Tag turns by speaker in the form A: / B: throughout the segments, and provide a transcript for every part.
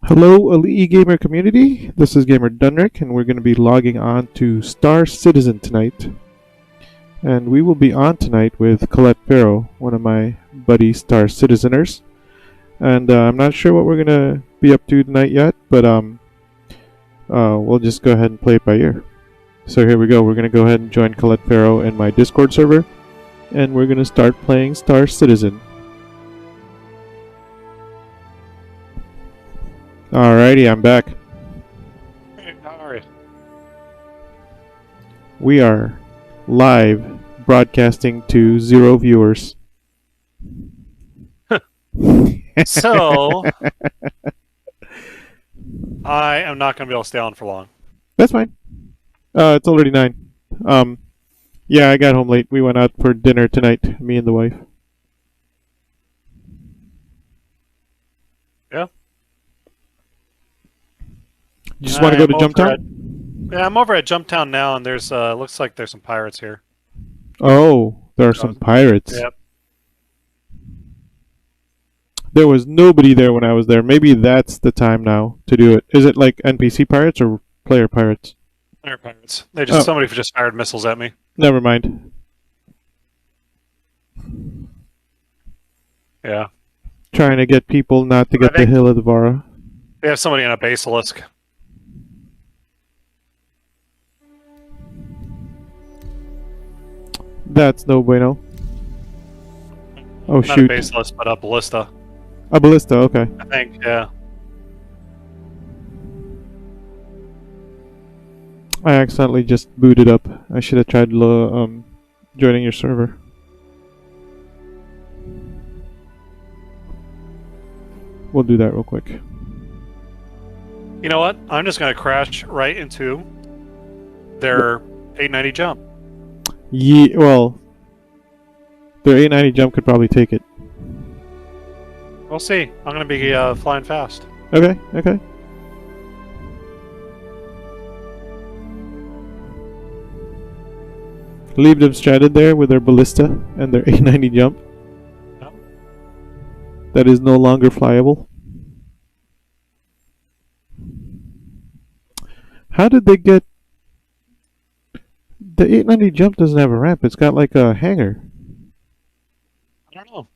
A: Hello, Elite Gamer community. This is Gamer Dunrick, and we're going to be logging on to Star Citizen tonight. And we will be on tonight with Colette Farrow, one of my buddy Star Citizeners. And I'm not sure what we're going to be up to tonight yet, but we'll just go ahead and play it by ear. So here we go. We're going to go ahead and join Colette Farrow in my Discord server, and we're going to start playing Star Citizen. Alrighty, I'm back.
B: Hey, how are you?
A: We are live broadcasting to 0 viewers.
B: So, I am not going to be able to stay on for long.
A: That's fine. It's already 9. Yeah, I got home late. We went out for dinner tonight, me and the wife.
B: Yeah?
A: You just want to go to Jumptown?
B: Yeah, I'm over at Jumptown now, and there's looks like there's some pirates here.
A: Oh, there are some pirates.
B: Yep.
A: There was nobody there when I was there. Maybe that's the time now to do it. Is it like NPC pirates or player pirates?
B: They're pirates. Somebody just fired missiles at me.
A: Never mind.
B: Yeah.
A: Trying to get people not to get the Hill of the Vara.
B: They have somebody in a basilisk.
A: That's no bueno. Oh,
B: Not
A: shoot.
B: a basilisk, but a ballista.
A: A ballista, okay.
B: I think, yeah.
A: I accidentally just booted up. I should have tried joining your server. We'll do that real quick.
B: You know what? I'm just going to crash right into their 890 jump.
A: Yeah, well, their 890 jump could probably take it.
B: We'll see. I'm going to be flying fast.
A: Okay, okay. Leave them stranded there with their ballista and their 890 jump.
B: Yep.
A: That is no longer flyable. How did they get... The 890 jump doesn't have a ramp. It's got like a hangar.
B: I don't know.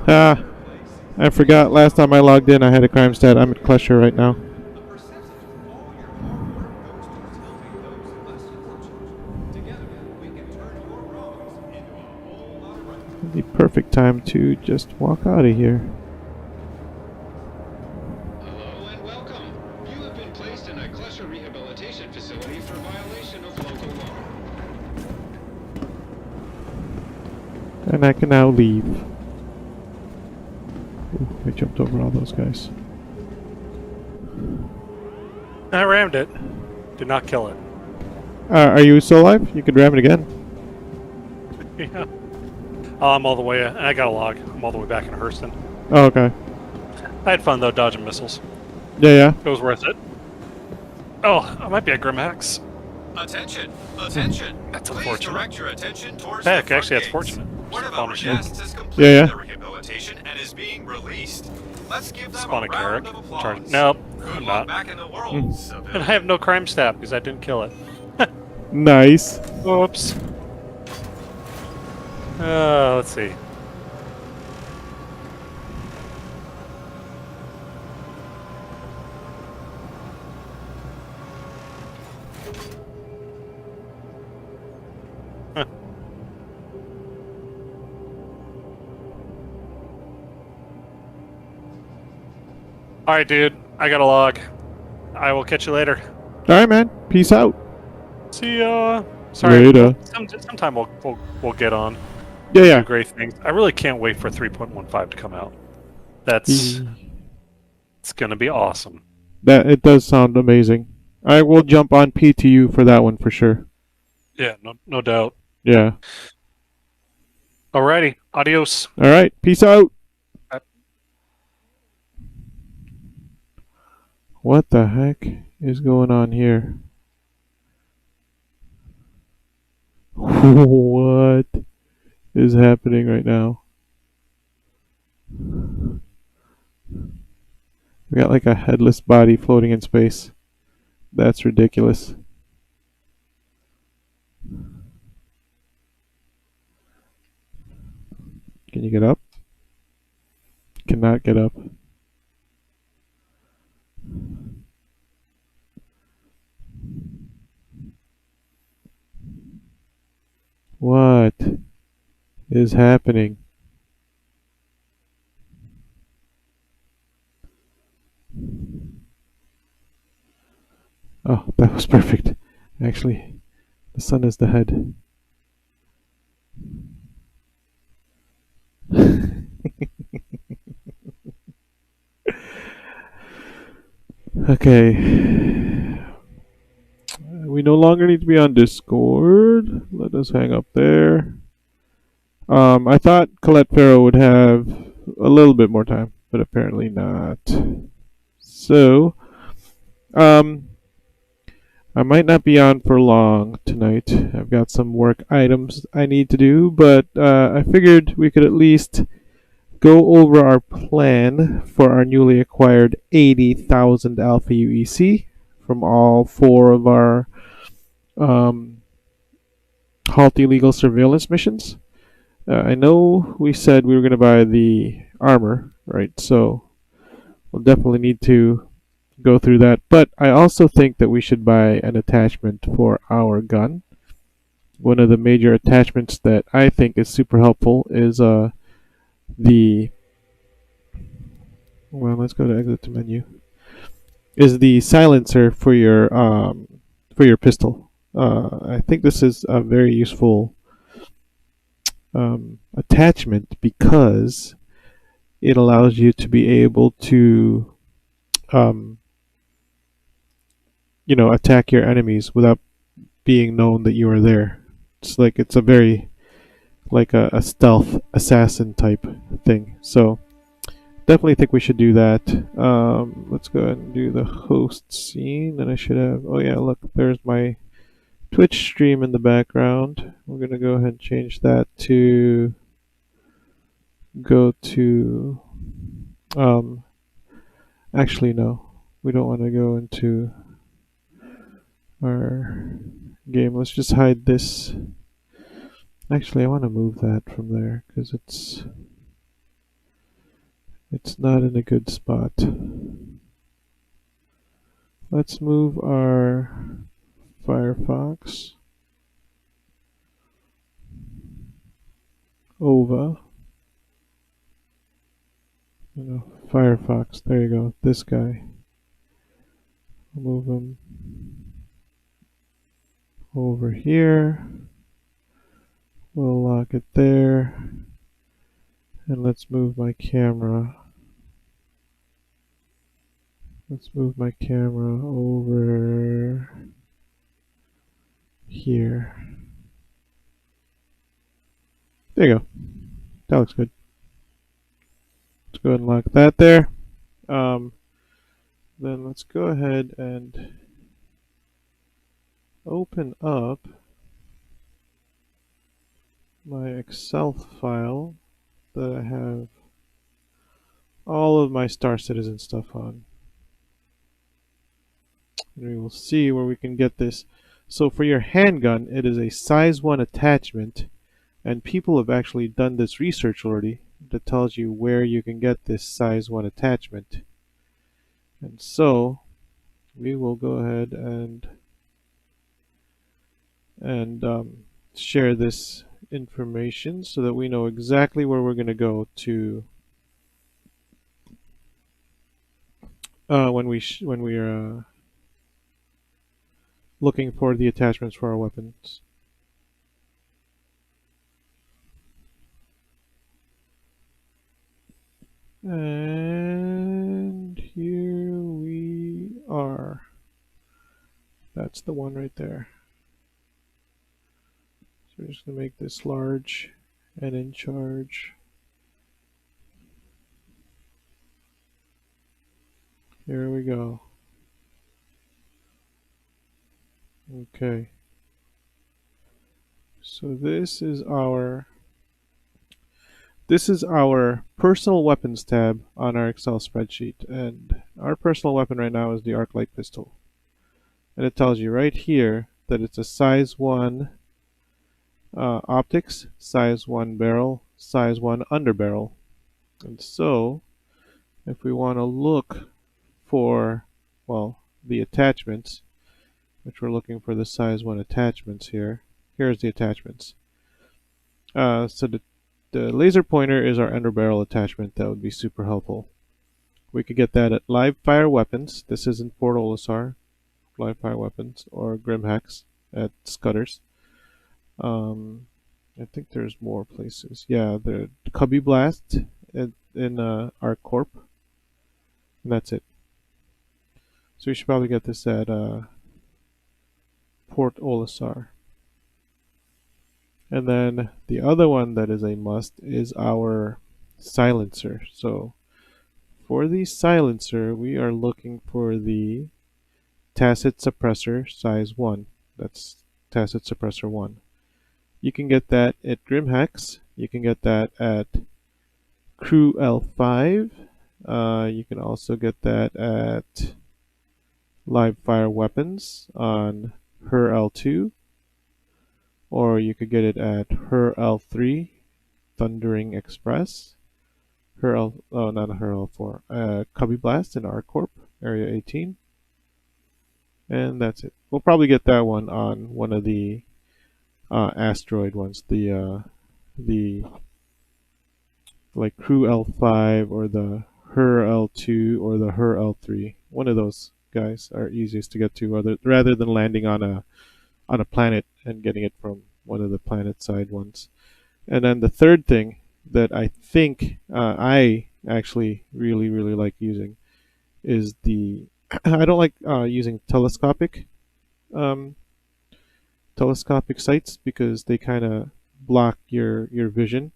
A: Ah, I forgot. Last time I logged in, I had a crime stat. I'm at Klesher right now. The perfect time to just walk out of here.
C: Hello and welcome. You have been placed in a Klesher rehabilitation facility for violation of local law.
A: And I can now leave. Ooh, I jumped over all those guys.
B: I rammed it. Did not kill it.
A: Are you still alive? You can ram it again.
B: Yeah. I'm all the way, and I got a log. I'm all the way back in Hurston.
A: Oh, okay.
B: I had fun, though, dodging missiles.
A: Yeah, yeah.
B: It was worth it. Oh, I might be a Grimhex.
C: Attention! Attention!
B: That's
C: Please
B: unfortunate.
C: direct your attention towards
B: Heck,
C: the front
B: actually, that's
C: gates.
B: fortunate.
C: One of
B: Spawn
C: our
B: a ship.
C: guests has completed
A: Yeah, yeah.
C: the rehabilitation and is being released. Let's give them
B: Spawn
C: a
B: a
C: round
B: Carrack.
C: of applause.
B: Charge. Nope,
C: Good
B: I'm
C: luck
B: not.
C: back in the world,
A: Mm.
C: civilian.
B: And I have no crime stat because I didn't kill it.
A: Nice.
B: Oops. Let's see. Huh. Alright, dude. I got a log. I will catch you later.
A: Alright, man. Peace out.
B: See ya. Sorry.
A: Later.
B: Sometime we'll get on.
A: Yeah, yeah.
B: Do great things. I really can't wait for 3.15 to come out. It's gonna be awesome.
A: It does sound amazing. I will jump on PTU for that one for sure.
B: Yeah, no doubt.
A: Yeah.
B: Alrighty. Adios.
A: Alright. Peace out. What the heck is going on here? What is happening right now? We got like a headless body floating in space. That's ridiculous. Can you get up? Cannot get up. What is happening? Oh, that was perfect. Actually, the sun is the head. Okay. We no longer need to be on Discord. Let us hang up there. I thought Colette Farrow would have a little bit more time, but apparently not. So, um, I might not be on for long tonight. I've got some work items I need to do, but I figured we could at least go over our plan for our newly acquired 80,000 Alpha UEC from all four of our halt illegal surveillance missions. I know we said we were going to buy the armor, right? So we'll definitely need to go through that. But I also think that we should buy an attachment for our gun. One of the major attachments that I think is super helpful is the well, let's go to exit to menu. Is the silencer for your pistol. I think this is a very useful attachment because it allows you to be able to um, attack your enemies without being known that you are there. It's a very like a stealth assassin type thing. So definitely think we should do that. Let's go ahead and do the host scene. And I should have. Oh yeah, look, there's my Twitch stream in the background. We're gonna go ahead and change that to go to. Actually, no, we don't want to go into our game. Let's just hide this. Actually, I want to move that from there because it's not in a good spot. Let's move our Firefox over. Firefox. There you go. This guy. Move him over here. We'll lock it there. And let's move my camera. Let's move my camera over here. There you go. That looks good. Let's go ahead and lock that there. Then let's go ahead and open up my Excel file that I have all of my Star Citizen stuff on. And we will see where we can get this. So for your handgun, it is a size 1 attachment, and people have actually done this research already that tells you where you can get this size 1 attachment. And so we will go ahead and share this information so that we know exactly where we're going to go to when we are looking for the attachments for our weapons. And here we are. That's the one right there. So we're just going to make this large and in charge. Here we go. Okay. So this is our personal weapons tab on our Excel spreadsheet, and our personal weapon right now is the arc light pistol. And it tells you right here that it's a size 1 optics, size 1 barrel, size 1 underbarrel. And so if we want to look for, well, the attachments, which we're looking for the size 1 attachments here, here's the attachments. So the laser pointer is our underbarrel attachment. That would be super helpful. We could get that at live fire weapons. This is in Port Olisar, live fire weapons, or Grimhex at Scutters. I think there's more places. Yeah, the Cubby Blast in our Corp. And that's it. So we should probably get this at Port Olisar. And then the other one that is a must is our silencer. So for the silencer, we are looking for the Tacit Suppressor size 1. That's Tacit Suppressor 1. You can get that at Grimhex. You can get that at Crew L5. You can also get that at Live Fire Weapons on Her L2. Or you could get it at Her L3, Thundering Express. Not Her L4. Cubby Blast in our Corp, Area 18. And that's it. We'll probably get that one on one of the asteroid ones, the like Crew L5 or the Her L2 or the Her L3. One of those guys are easiest to get to, rather than landing on a planet and getting it from one of the planet side ones. And then the third thing that I think I actually really like using is the I don't like using telescopic sights because they kind of block your vision.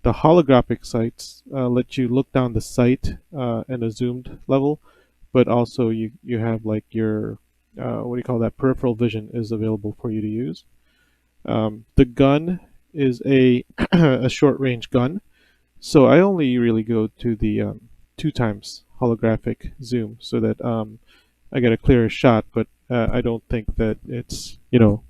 A: The holographic sights let you look down the sight in a zoomed level, but also you have like your what do you call that, peripheral vision is available for you to use. The gun is a a short range gun, so I only really go to the 2 times holographic zoom so that I get a clearer shot, but I don't think that it's, you know,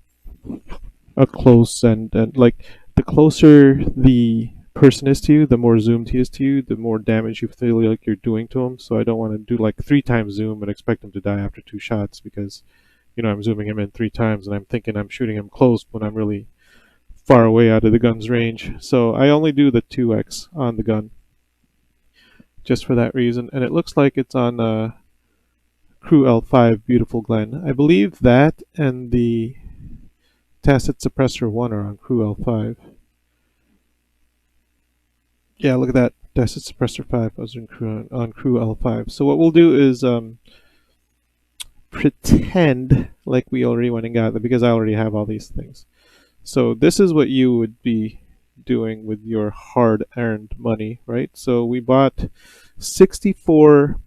A: a close and like the closer the person is to you, the more zoomed he is to you, the more damage you feel like you're doing to him. So I don't want to do like 3 times zoom and expect him to die after 2 shots because, you know, I'm zooming him in 3 times and I'm thinking I'm shooting him close when I'm really far away out of the gun's range. So I only do the 2x on the gun just for that reason. And it looks like it's on Crew L5, Beautiful Glen. I believe that and the Tacit Suppressor 1 are on Crew L5. Yeah, look at that. Tacit Suppressor 5 was on Crew L5. So what we'll do is pretend like we already went and got it, because I already have all these things. So this is what you would be doing with your hard-earned money, right? So we bought 64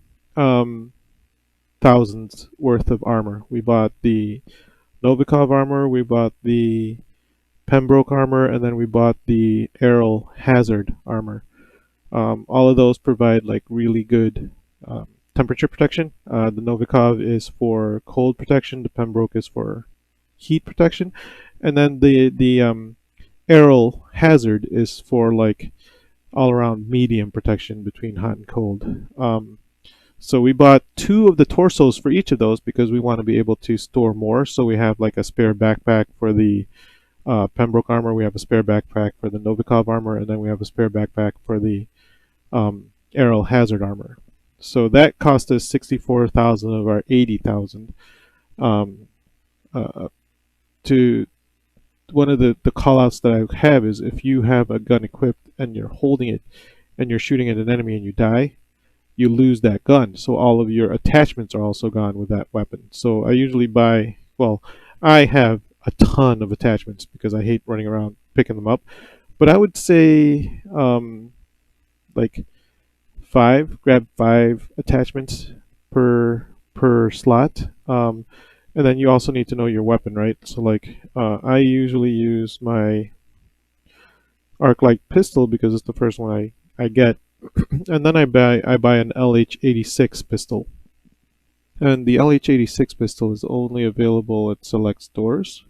A: thousands worth of armor. We bought the Novikov armor, we bought the Pembroke armor, and then we bought the Aryl Hazard armor. All of those provide like really good temperature protection. The Novikov is for cold protection, the Pembroke is for heat protection, and then the Aryl Hazard is for like all around medium protection between hot and cold. So we bought 2 of the torsos for each of those because we want to be able to store more. So we have like a spare backpack for the Pembroke armor, we have a spare backpack for the Novikov armor, and then we have a spare backpack for the Aryl Hazard armor. So that cost us 64,000 of our 80,000. To one of the call-outs that I have is if you have a gun equipped and you're holding it and you're shooting at an enemy and you die, you lose that gun. So all of your attachments are also gone with that weapon. So I usually buy, well, I have a ton of attachments because I hate running around picking them up. But I would say like grab 5 attachments per slot. And then you also need to know your weapon, right? So like, I usually use my arc-light pistol because it's the first one I get, and then I buy an LH86 pistol, and the LH86 pistol is only available at select stores.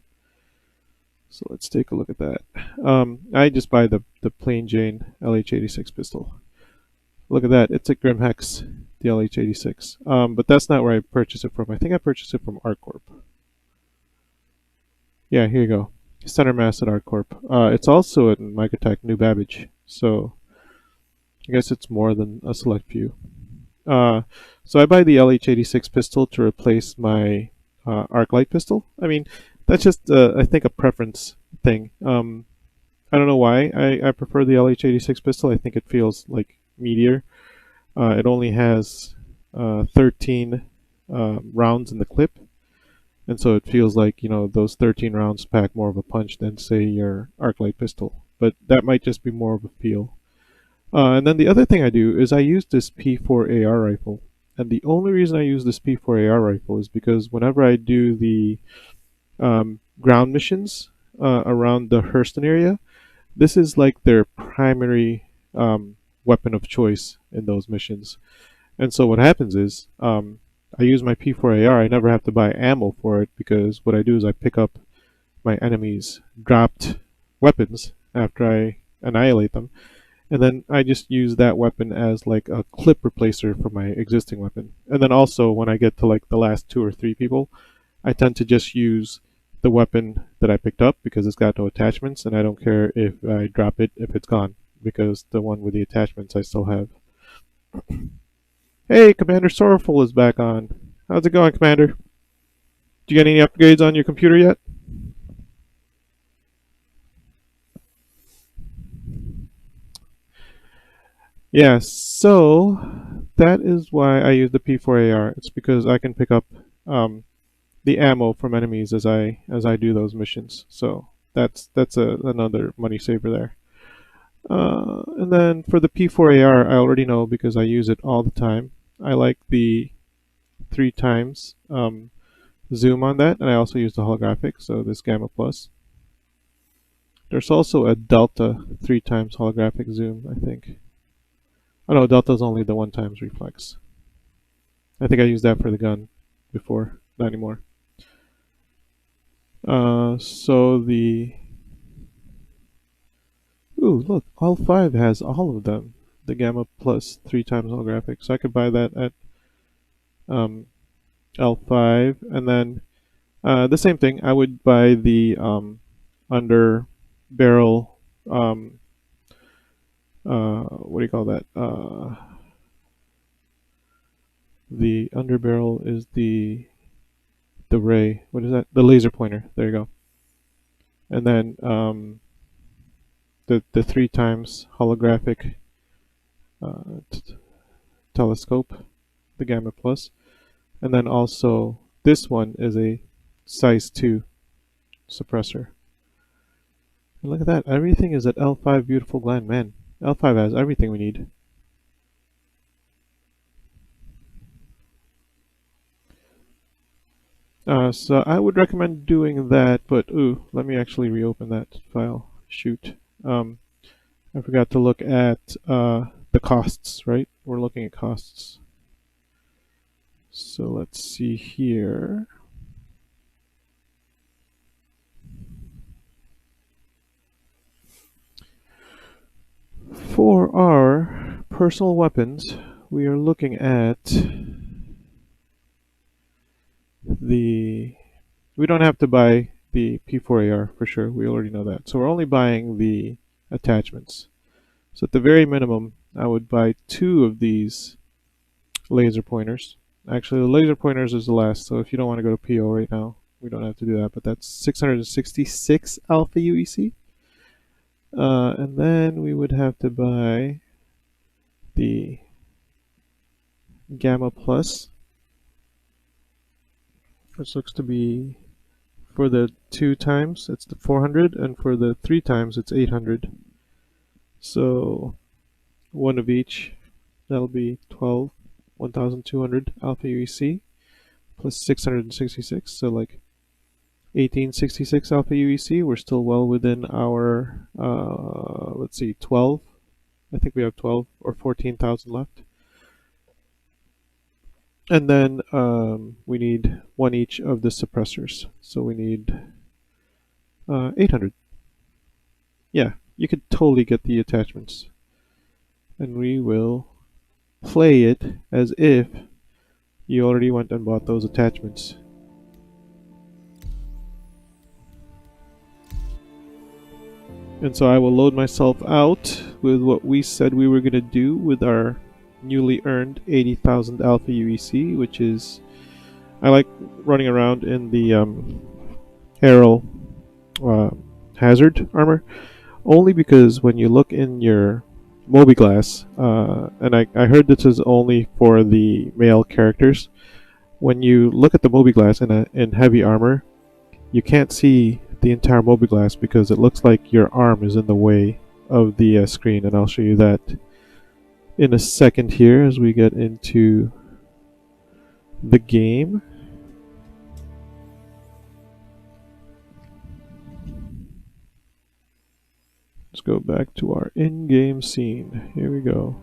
A: So let's take a look at that. I just buy the plain Jane LH86 pistol. Look at that, it's a Grim Hex, the LH86. But that's not where I purchased it from. I think I purchased it from ArcCorp. Yeah, here you go. Center Mass at ArcCorp. It's also at Microtech New Babbage, so I guess it's more than a select few. So I buy the LH86 pistol to replace my Arclight pistol. I mean, that's just, I think, a preference thing. I don't know why I prefer the LH86 pistol. I think it feels like meatier. It only has 13 rounds in the clip, and so it feels like, you know, those 13 rounds pack more of a punch than, say, your Arclight pistol. But that might just be more of a feel. And then the other thing I do is I use this P4AR rifle. And the only reason I use this P4AR rifle is because whenever I do the ground missions around the Hurston area, this is like their primary weapon of choice in those missions. And so what happens is I use my P4AR. I never have to buy ammo for it because what I do is I pick up my enemies' dropped weapons after I annihilate them. And then I just use that weapon as like a clip replacer for my existing weapon. And then also when I get to like the last 2 or 3 people, I tend to just use the weapon that I picked up because it's got no attachments, and I don't care if I drop it if it's gone, because the one with the attachments I still have. Hey, Commander Sorrowful is back on. How's it going, Commander? Did you get any upgrades on your computer yet? Yeah, so that is why I use the P4AR. It's because I can pick up the ammo from enemies as I do those missions. So that's another money saver there. And then for the P4AR, I already know because I use it all the time. I like the 3 times zoom on that, and I also use the holographic, so this Gamma Plus. There's also a Delta 3 times holographic zoom, I think. Oh no, Delta's only the 1 times reflex. I think I used that for the gun before, not anymore. So the... Ooh, look, all 5 has all of them. The Gamma Plus 3 times holographic. So I could buy that at L5, and then the same thing. I would buy the under barrel. What do you call that? The underbarrel is the ray. What is that? The laser pointer. There you go. And then the 3 times holographic telescope, the Gamma Plus, and then also this one is a size 2 suppressor. And look at that! Everything is at L5 Beautiful Glen. Man, L5 has everything we need. So I would recommend doing that, but ooh, let me actually reopen that file. Shoot. I forgot to look at the costs, right? We're looking at costs. So let's see here. For our personal weapons, we are looking at we don't have to buy the P4AR for sure, we already know that. So we're only buying the attachments. So at the very minimum, I would buy 2 of these laser pointers. Actually, the laser pointers is the last, so if you don't want to go to PO right now, we don't have to do that, but that's 666 alpha UEC. And then we would have to buy the Gamma Plus, which looks to be, for the 2 times it's the 400, and for the 3 times it's 800. So 1 of each, that'll be 12, 1200 alpha UEC. plus 666, so like 1866 alpha UEC. We're still well within our, let's see, 12. I think we have 12 or 14,000 left. And then we need one each of the suppressors. So we need 800. Yeah, you could totally get the attachments. And we will play it as if you already went and bought those attachments. And so I will load myself out with what we said we were going to do with our newly earned 80,000 alpha UEC, which is, I like running around in the Arrow hazard armor, only because when you look in your Mobiglass, and I heard this is only for the male characters, when you look at the Mobiglass in heavy armor, you can't see the entire Mobiglass because it looks like your arm is in the way of the screen, and I'll show you that in a second here as we get into the game. Let's go back to our in-game scene. Here we go.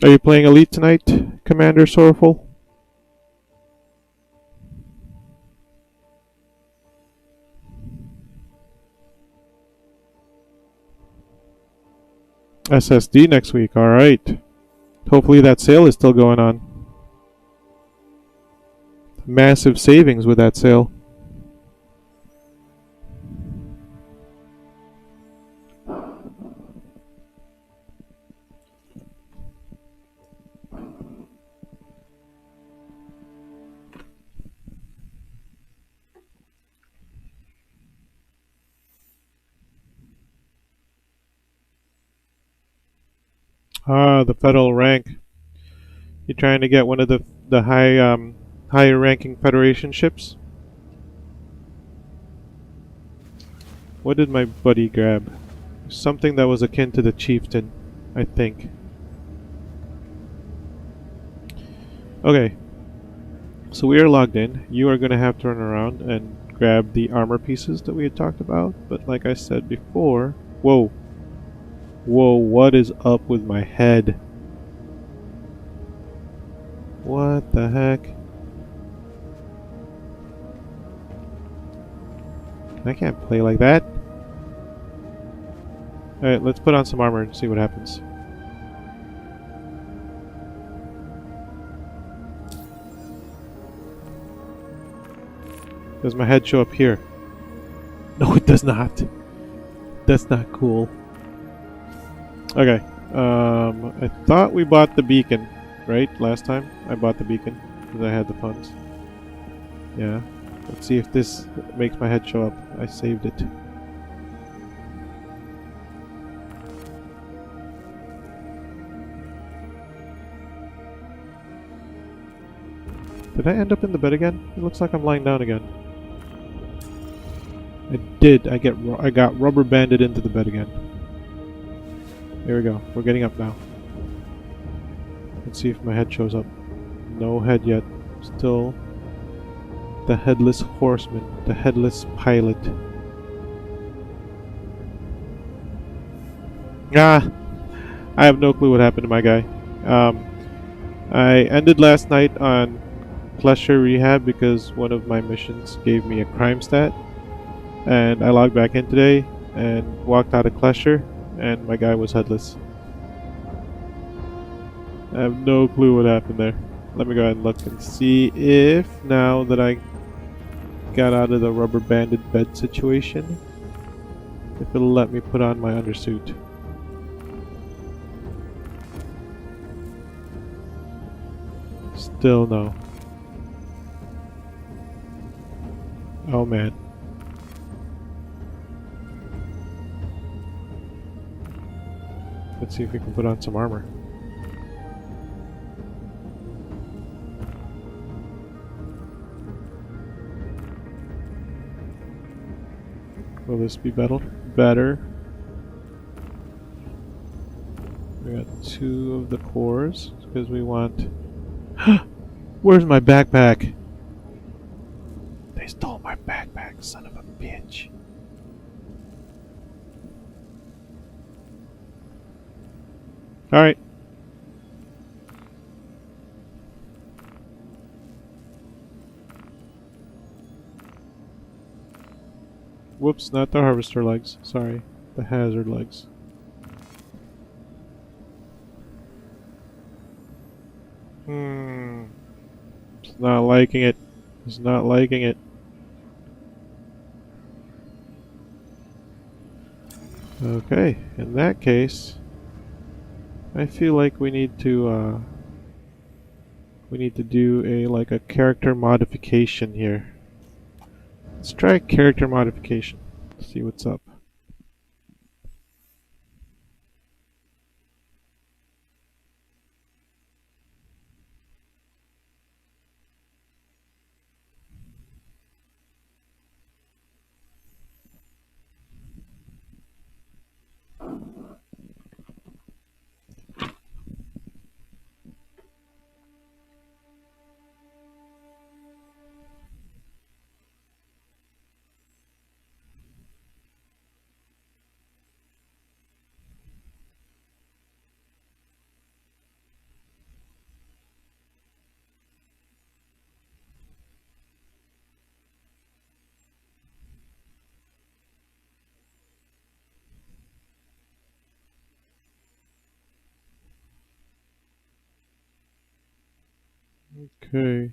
A: Are you playing Elite tonight, Commander Sorrowful? SSD next week, alright. Hopefully that sale is still going on. Massive savings with that sale. Ah, the federal rank. You're trying to get one of the higher ranking Federation ships? What did my buddy grab? Something that was akin to the Chieftain, I think. Okay. So we are logged in. You are going to have to run around and grab the armor pieces that we had talked about. But like I said before... Whoa. Whoa, what is up with my head? What the heck? I can't play like that. Alright, let's put on some armor and see what happens. Does my head show up here? No, it does not. That's not cool. Okay, I thought we bought the beacon, right? Last time I bought the beacon because I had the funds. Yeah, let's see if this makes my head show up. I saved it. Did I end up in the bed again? It looks like I'm lying down again. I did. I got rubber banded into the bed again. There we go. We're getting up now. Let's see if my head shows up. No head yet. Still the headless horseman, the headless pilot. Ah! I have no clue what happened to my guy. I ended last night on Klesher Rehab because one of my missions gave me a crime stat. And I logged back in today and walked out of Klesher. And my guy was headless. I have no clue what happened there. Let me go ahead and look and see if, now that I got out of the rubber banded bed situation, if it'll let me put on my undersuit. Still no. Oh man. Let's see if we can put on some armor. Will this be better? We got 2 of the cores because we want. Where's my backpack? They stole my backpack, son of a bitch. Alright. Whoops, not the harvester legs. Sorry. The hazard legs. It's not liking it. It's not liking it. Okay, in that case, I feel like we need to do a character modification here. Let's try character modification. See what's up. Okay.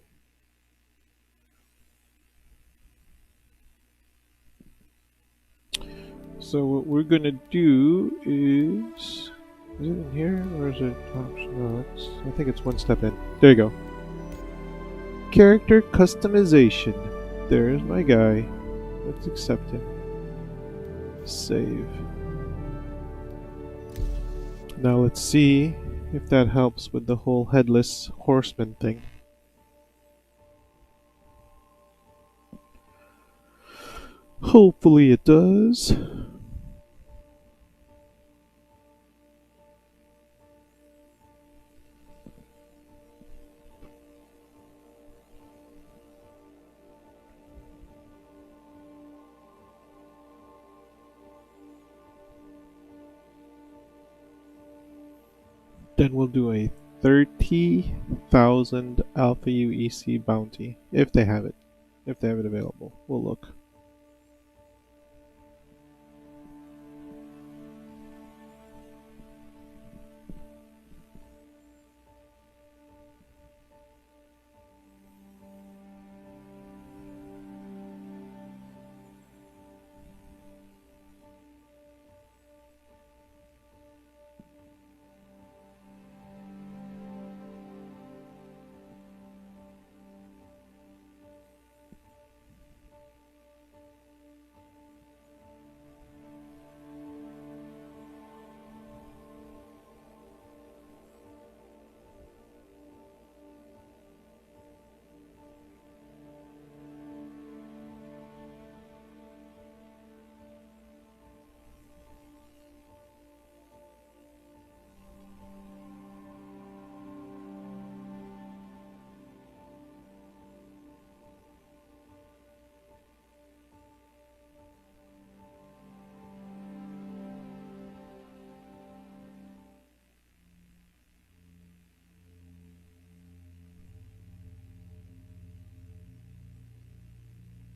A: So what we're gonna do is it in here or is it? Oh, no, I think it's one step in. There you go. Character customization. There's my guy. Let's accept him. Save. Now let's see if that helps with the whole headless horseman thing. Hopefully it does. Then we'll do a 30,000 Alpha UEC bounty if they have it. If they have it available, we'll look.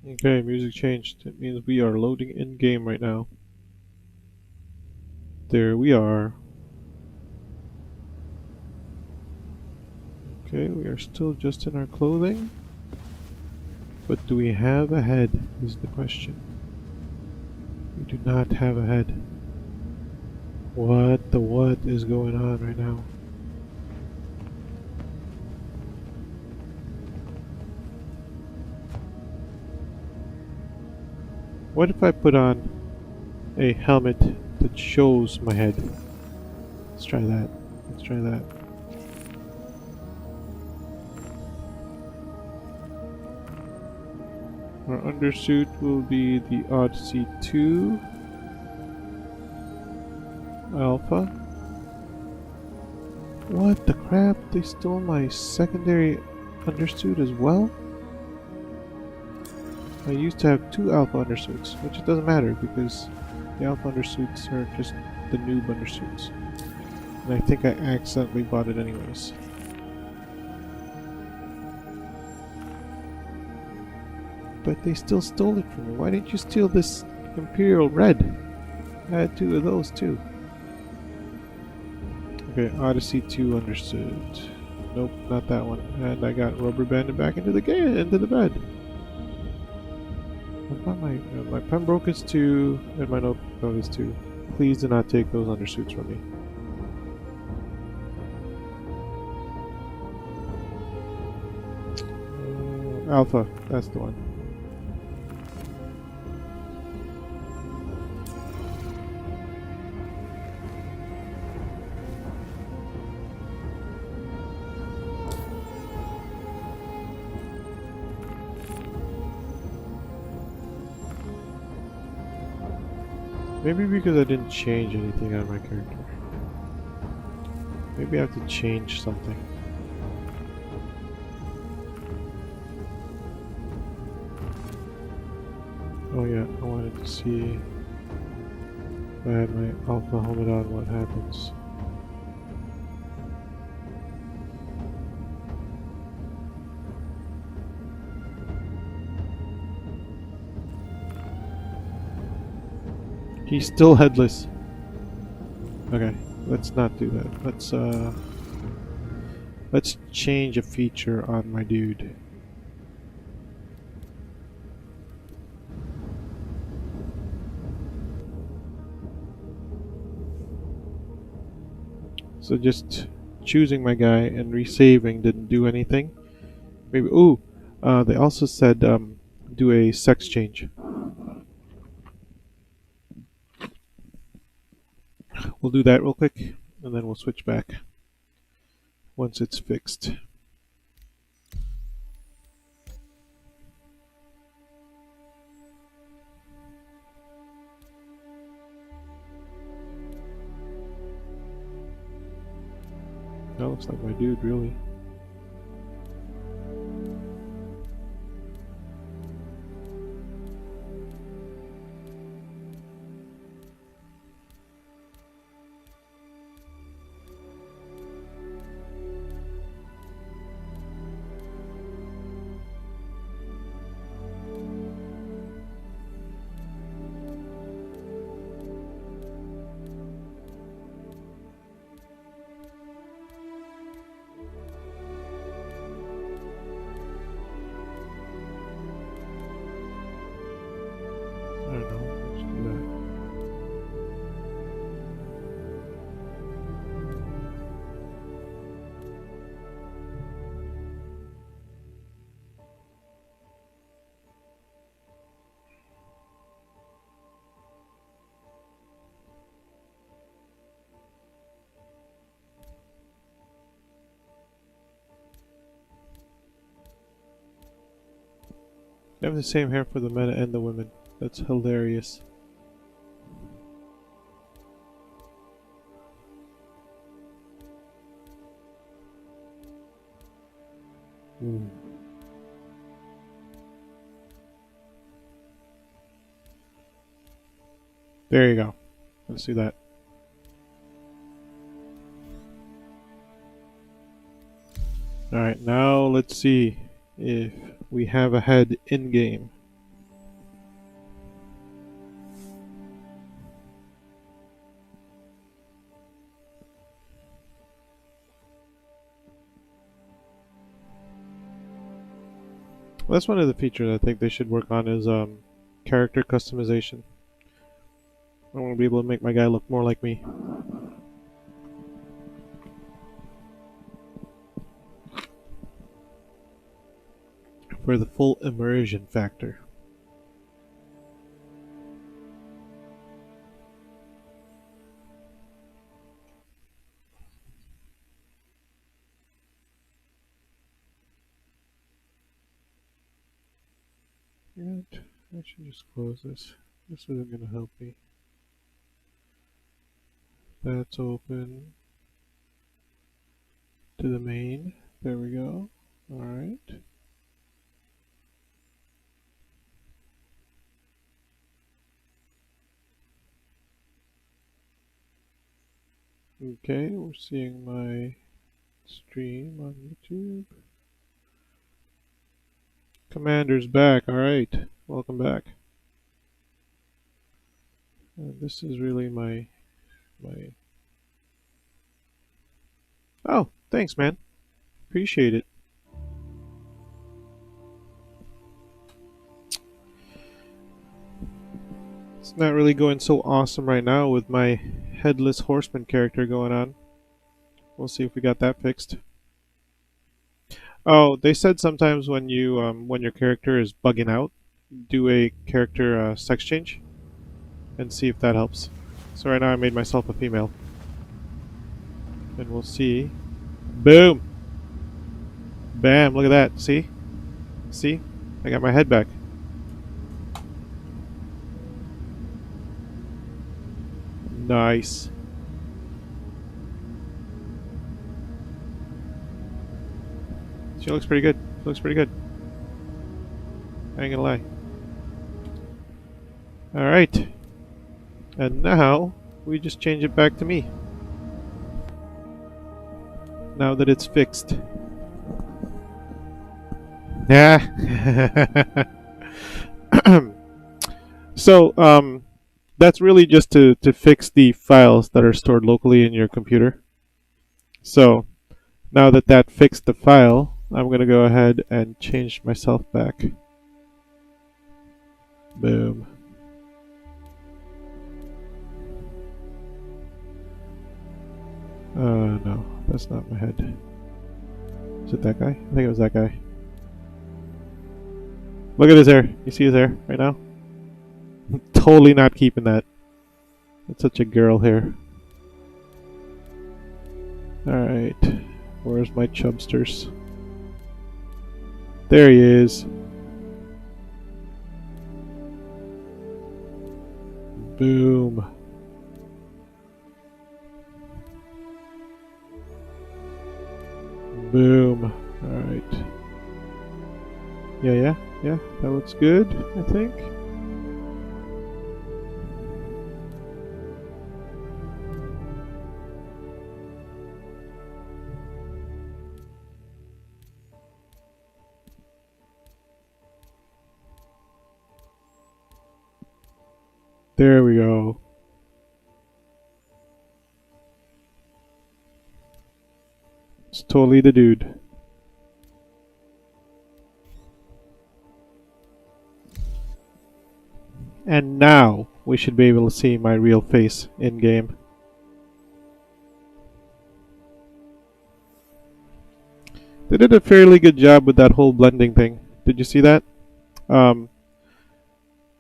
A: Okay, music changed. It means we are loading in game right now. There we are. Okay, we are still just in our clothing. But do we have a head is the question. We do not have a head. What is going on right now? What if I put on a helmet that shows my head? Let's try that. Let's try that. Our undersuit will be the Odyssey 2 Alpha. What the crap? They stole my secondary undersuit as well? I used to have 2 Alpha undersuits, which it doesn't matter because the Alpha undersuits are just the noob undersuits. And I think I accidentally bought it anyways. But they still stole it from me. Why didn't you steal this Imperial Red? I had 2 of those too. Okay, Odyssey 2 undersuit. Nope, not that one. And I got rubber banded back into the bed. My Pembroke is 2, and my notebook is 2. Please do not take those undersuits from me. Alpha, that's the one. Maybe because I didn't change anything on my character. Maybe I have to change something. Oh yeah, I wanted to see if I had my alpha helmet on, what happens. He's still headless. Okay, let's not do that. Let's change a feature on my dude. So just choosing my guy and resaving didn't do anything. Maybe they also said do a sex change. We'll do that real quick, and then we'll switch back once it's fixed. That looks like my dude, really. I don't know. Let's do that. They have the same hair for the men and the women. That's hilarious. There you go. Let's do that. Alright, now let's see if we have a head in game. That's one of the features I think they should work on is character customization. I want to be able to make my guy look more like me. For the full immersion factor. And I should just close this. This isn't going to help me. That's open to the main. There we go. Alright. Okay, we're seeing my stream on YouTube. Commander's back. Alright. Welcome back. This is really my... Oh, thanks, man. Appreciate it. It's not really going so awesome right now with my headless horseman character going on. We'll see if we got that fixed. Oh, they said sometimes when you when your character is bugging out, do a character sex change and see if that helps. So right now I made myself a female. And we'll see. Boom! Bam, look at that. See? See? I got my head back. Nice. She looks pretty good. She looks pretty good. I ain't gonna lie. Alright. And now, we just change it back to me. Now that it's fixed. Yeah. So, that's really just to fix the files that are stored locally in your computer. So, now that that fixed the file, I'm going to go ahead and change myself back. Boom. No, that's not my head. Is it that guy? I think it was that guy. Look at his hair. You see his hair right now? Totally not keeping that. It's such a girl hair. Alright. Where's my chubsters? There he is. Boom. Boom. Alright. Yeah. That looks good, I think. There we go. It's totally the dude. And now we should be able to see my real face in game. They did a fairly good job with that whole blending thing. Did you see that?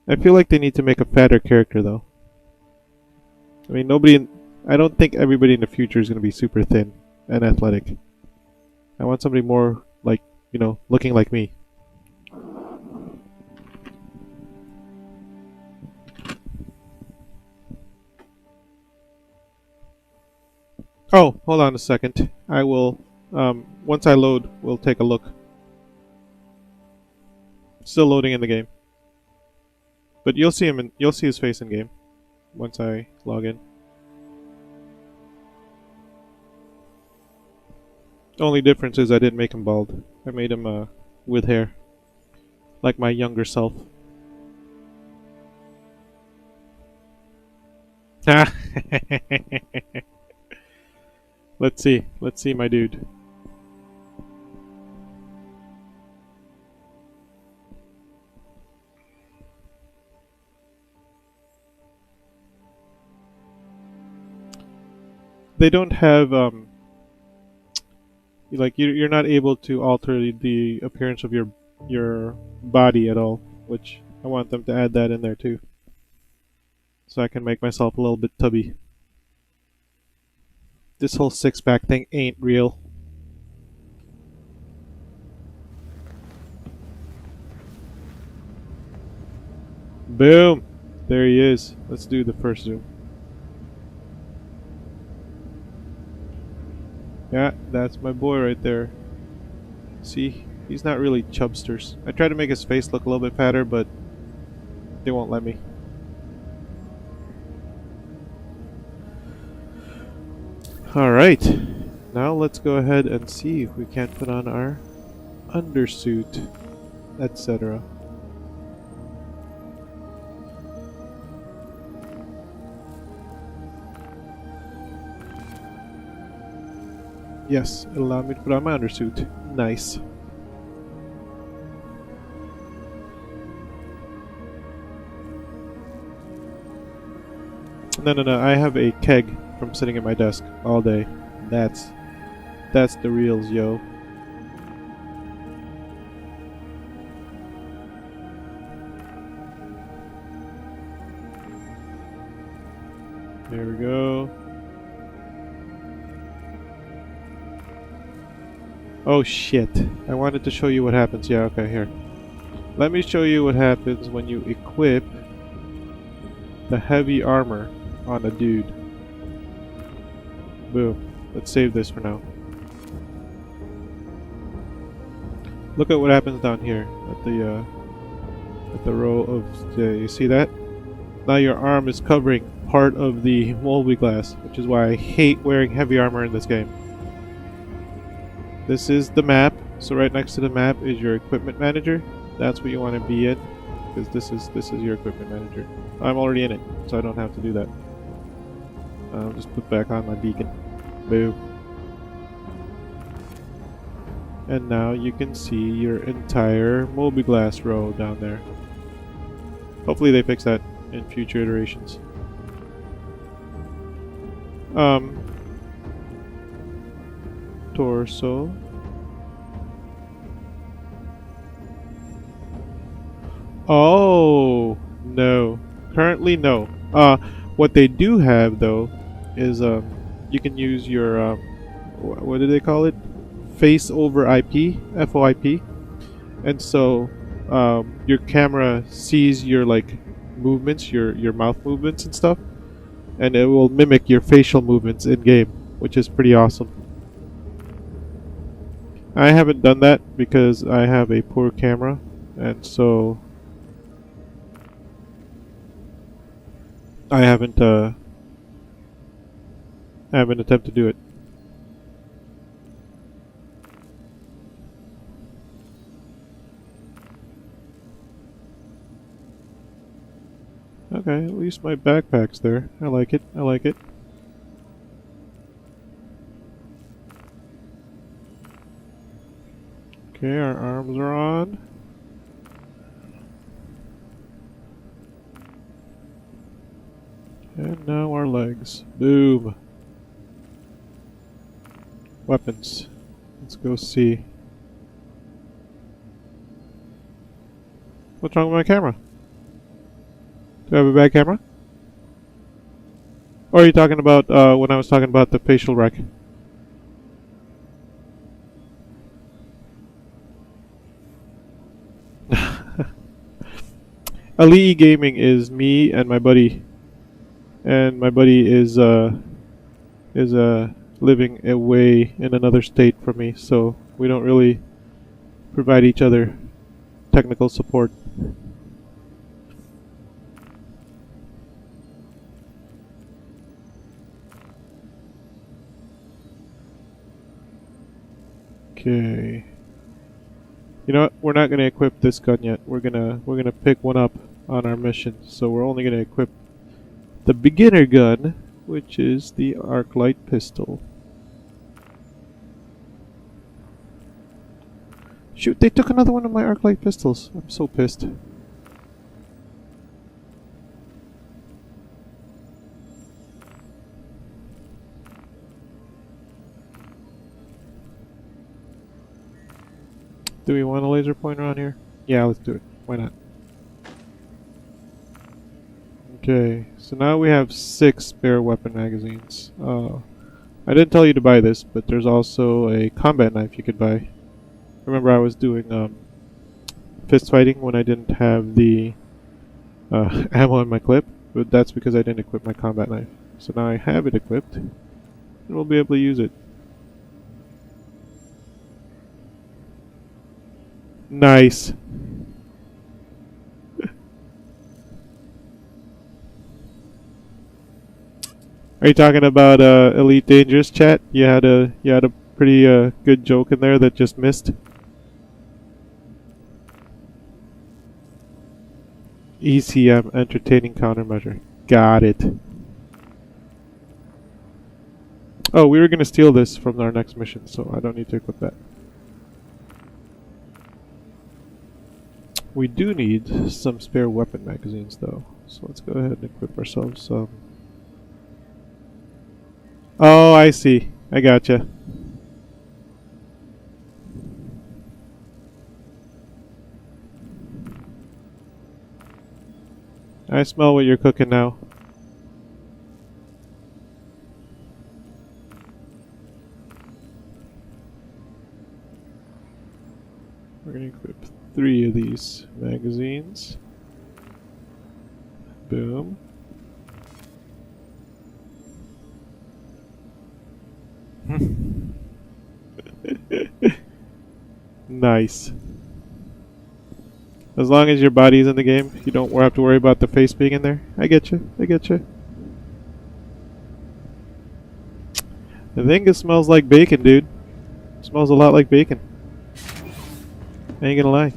A: I feel like they need to make a fatter character though. I mean, I don't think everybody in the future is going to be super thin and athletic. I want somebody more like, you know, looking like me. Oh, hold on a second. I will, once I load, we'll take a look. Still loading in the game. But you'll see him you'll see his face in game once I log in. The only difference is I didn't make him bald. I made him with hair. Like my younger self. Let's see my dude. They don't have like you're not able to alter the appearance of your body at all, which I want them to add that in there too, so I can make myself a little bit tubby. This whole six-pack thing ain't real. Boom! There he is. Let's do the first zoom. Yeah, that's my boy right there. See? He's not really chubsters. I tried to make his face look a little bit fatter, but they won't let me. Alright. Now let's go ahead and see if we can't put on our undersuit, etc. Yes, it allowed me to put on my undersuit. Nice. No, I have a keg from sitting at my desk all day. That's the reals, yo. There we go. Oh shit. I wanted to show you what happens. Yeah, okay, here. Let me show you what happens when you equip the heavy armor on a dude. Boom. Let's save this for now. Look at what happens down here at the row of you see that? Now your arm is covering part of the mobiGlas, which is why I hate wearing heavy armor in this game. This is the map, so right next to the map is your equipment manager. That's what you want to be in, because this is your equipment manager. I'm already in it, so I don't have to do that. I'll just put back on my beacon. Boom. And now you can see your entire mobiGlas row down there. Hopefully they fix that in future iterations. Torso. Oh no. Currently no. What they do have though is you can use your what do they call it? Face over IP, FOIP. And so your camera sees your like movements, your mouth movements and stuff, and it will mimic your facial movements in game, which is pretty awesome. I haven't done that because I have a poor camera, and so I haven't attempted to do it. Okay, at least my backpack's there. I like it. I like it. Okay, our arms are on. And now our legs. Boom. Weapons. Let's go see. What's wrong with my camera? Do I have a bad camera? Or are you talking about when I was talking about the facial rec? Ali Gaming is me and my buddy. And my buddy is living away in another state from me, so we don't really provide each other technical support. Okay. You know what? We're not gonna equip this gun yet. We're gonna pick one up on our mission. So we're only gonna equip the beginner gun, which is the arc light pistol. Shoot, they took another one of my arc light pistols. I'm so pissed. Do we want a laser pointer on here? Yeah, let's do it. Why not? Okay, so now we have 6 spare weapon magazines. I didn't tell you to buy this, but there's also a combat knife you could buy. Remember I was doing fist fighting when I didn't have the ammo in my clip, but that's because I didn't equip my combat knife. So now I have it equipped, and we'll be able to use it. Nice. Are you talking about Elite Dangerous, chat? You had a pretty good joke in there that just missed. ECM, entertaining countermeasure. Got it. Oh, we were gonna steal this from our next mission, so I don't need to equip that. We do need some spare weapon magazines, though. So let's go ahead and equip ourselves some. Oh, I see. I gotcha. I smell what you're cooking now. We're going to equip 3 of these magazines. Boom. Nice. As long as your body's in the game, you don't have to worry about the face being in there. I get you. I get you. I think it smells like bacon, dude. It smells a lot like bacon. I ain't gonna lie.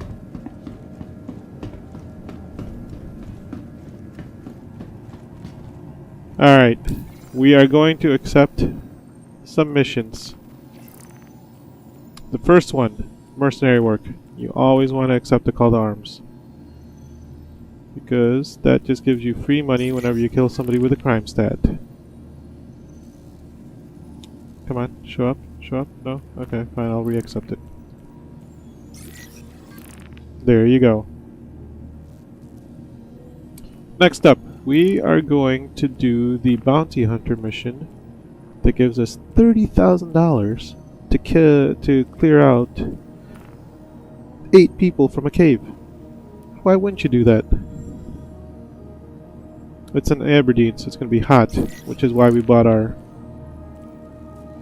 A: Alright. We are going to accept some missions. The first one, mercenary work. You always want to accept a call to arms, because that just gives you free money whenever you kill somebody with a crime stat. Come on, show up, show up. No? Okay, fine, I'll re-accept it. There you go. Next up, we are going to do the bounty hunter mission that gives us $30,000 to clear out 8 people from a cave. Why wouldn't you do that? It's in Aberdeen, so it's going to be hot, which is why we bought our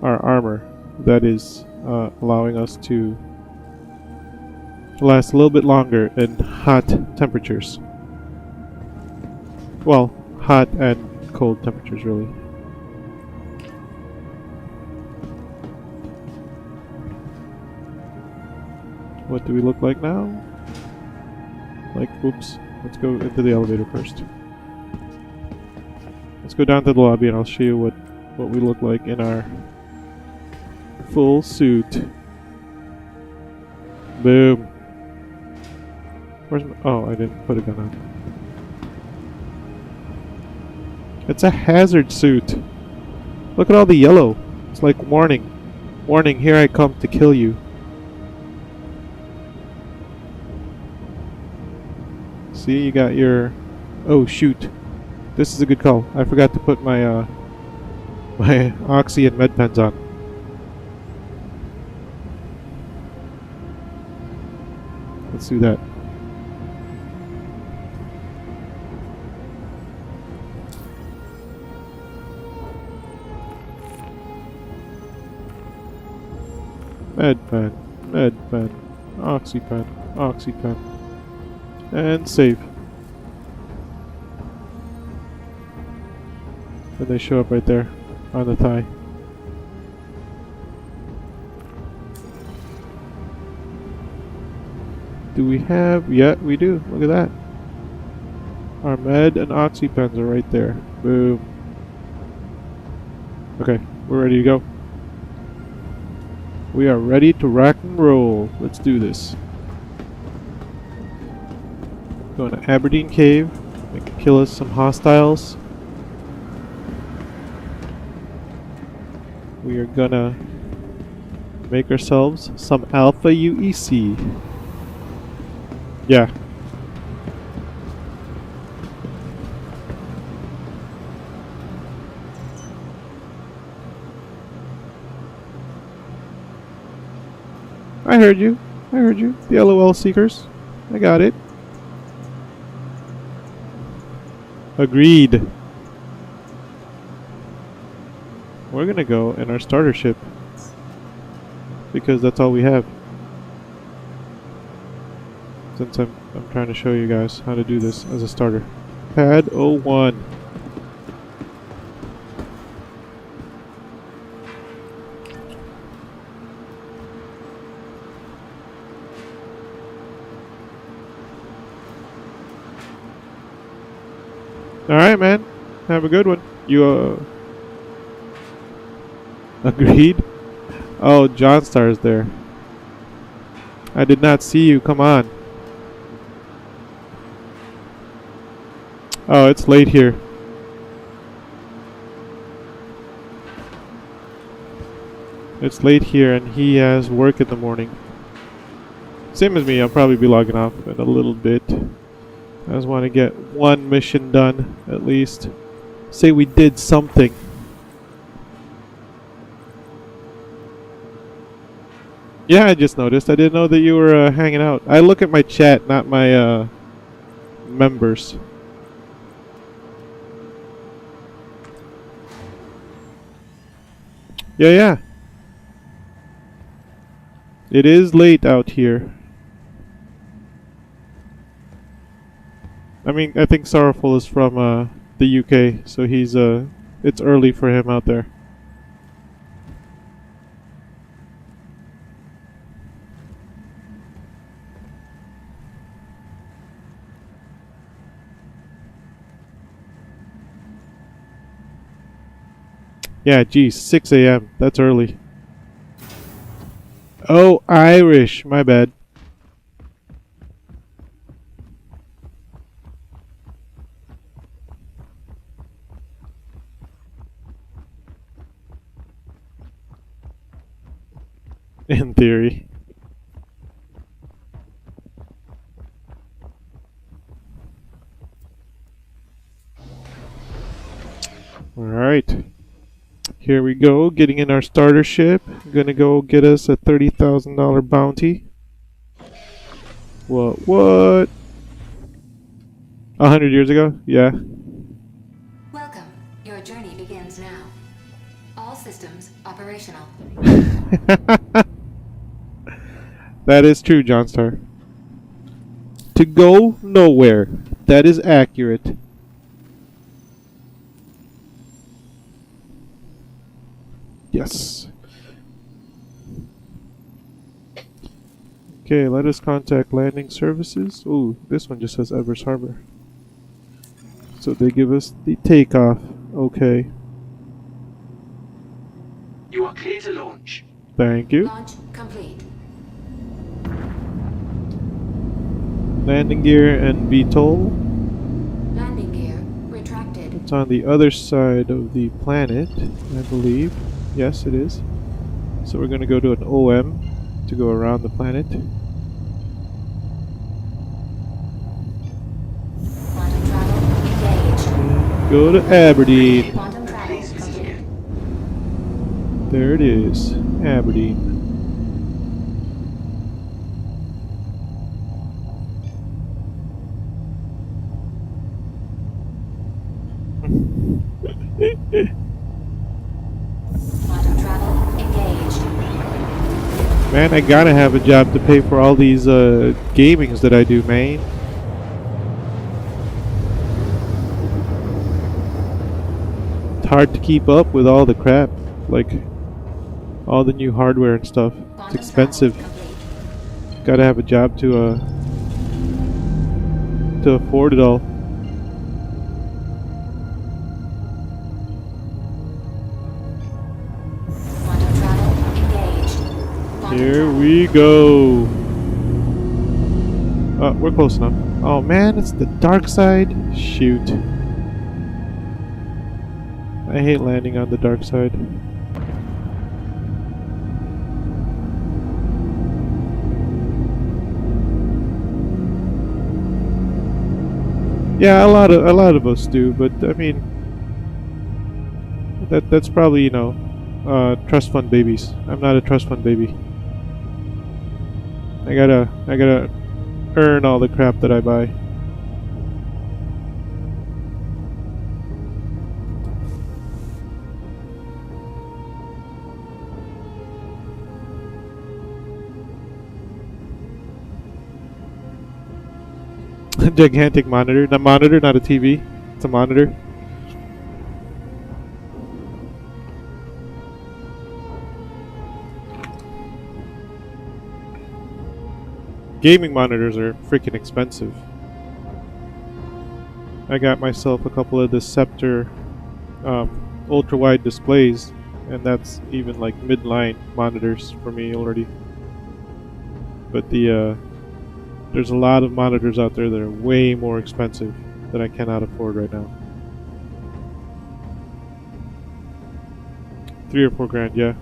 A: armor. That is allowing us to last a little bit longer in hot temperatures. Well, hot and cold temperatures, really. What do we look like now? Like, oops. Let's go into the elevator first. Let's go down to the lobby and I'll show you what we look like in our full suit. Boom. Where's my... Oh, I didn't put a gun on. It's a hazard suit. Look at all the yellow. It's like warning. Warning, here I come to kill you. See, you got your... Oh, shoot. This is a good call. I forgot to put my, my Oxy and med pens on. Let's do that. Med pen, Oxy pen. And save. And they show up right there on the thigh. Do we have... Yeah, we do. Look at that. Our med and oxy pens are right there. Boom. Okay, we're ready to go. We are ready to rock and roll. Let's do this. Going to Aberdeen Cave. We can kill us some hostiles. We are gonna make ourselves some Alpha UEC. Yeah. I heard you. I heard you. The LOL seekers. I got it. Agreed. We're gonna go in our starter ship because that's all we have. Since I'm trying to show you guys how to do this as a starter. Pad 01. Alright, man. Have a good one. You, agreed? Oh, John Star's there. I did not see you. Come on. Oh, it's late here. It's late here and he has work in the morning. Same as me, I'll probably be logging off in a little bit. I just want to get one mission done, at least. Say we did something. Yeah, I just noticed. I didn't know that you were hanging out. I look at my chat, not my members. Yeah. It is late out here. I mean, I think Sorrowful is from the UK, so he's it's early for him out there. Yeah, geez, 6 a.m. That's early. Oh, Irish. My bad. In theory. Alright. Here we go, getting in our starter ship. Gonna go get us a $30,000 bounty. What? 100 years ago? Yeah.
D: Welcome. Your journey begins now. All systems operational.
A: That is true, Johnstar. To go nowhere. That is accurate. Yes. Okay, let us contact landing services. Ooh, this one just says Evers Harbor. So they give us the takeoff. Okay.
E: You are clear to launch.
A: Thank you.
D: Launch complete.
A: Landing gear and VTOL.
D: Landing gear retracted.
A: It's on the other side of the planet, I believe. Yes, it is. So we're going to go to an OM to go around the planet.
D: Quantum travel engaged.
A: Go to Aberdeen.
D: Quantum travel complete.
A: There it is. Aberdeen.
D: Quantum travel engaged.
A: Man, I gotta have a job to pay for all these gamings that I do, man. It's hard to keep up with all the crap, like all the new hardware and stuff. It's
D: Quantum
A: expensive.
D: travel complete.
A: Gotta have a job to afford it all.
D: Quantum travel engaged. Quantum
A: Here
D: travel.
A: we go. We're close enough. Oh man, it's the dark side. Shoot. I hate landing on the dark side. Yeah, a lot of us do, but I mean, that's probably, you know, trust fund babies. I'm not a trust fund baby. I gotta earn all the crap that I buy. Gigantic monitor. Not monitor, not a TV. It's a monitor. Gaming monitors are freaking expensive. I got myself a couple of the Scepter ultra-wide displays, and that's even like midline monitors for me already. But there's a lot of monitors out there that are way more expensive that I cannot afford right now. 3 or 4 grand, yeah.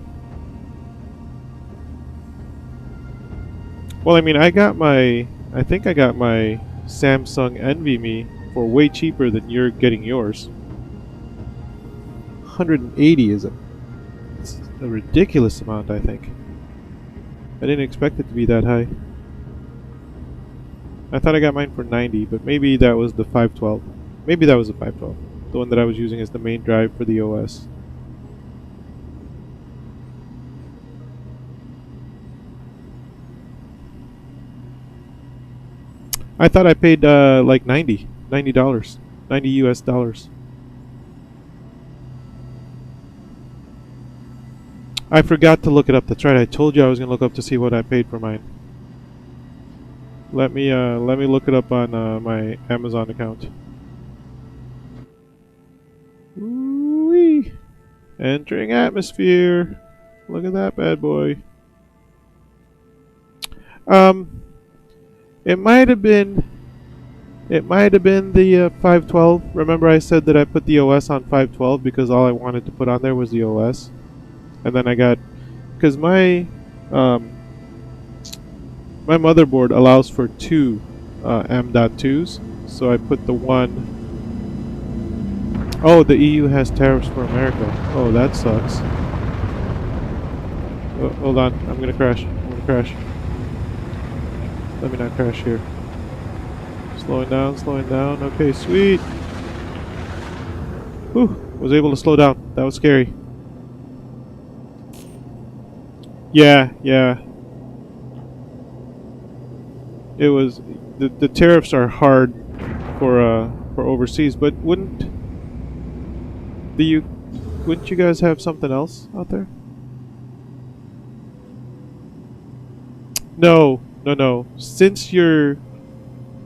A: Well, I mean, I think I got my Samsung NVMe for way cheaper than you're getting yours. 180 is it's a ridiculous amount, I think. I didn't expect it to be that high. I thought I got mine for 90, but maybe that was the 512. Maybe that was the 512. The one that I was using as the main drive for the OS. I thought I paid like $90 US dollars. I forgot to look it up. That's right. I told you I was gonna look up to see what I paid for mine. Let me look it up on my Amazon account. Ooh-wee. Entering atmosphere. Look at that bad boy. It might have been the 512. Remember I said that I put the OS on 512 because all I wanted to put on there was the OS. And then I got, because my motherboard allows for 2 M.2s, so I put the one. Oh, the EU has tariffs for America. Oh, that sucks. Oh, hold on, I'm gonna crash. Let me not crash here. Slowing down. Okay, sweet. Whew, was able to slow down. That was scary. Yeah. It was the tariffs are hard for overseas, but wouldn't you guys have something else out there? No. Since your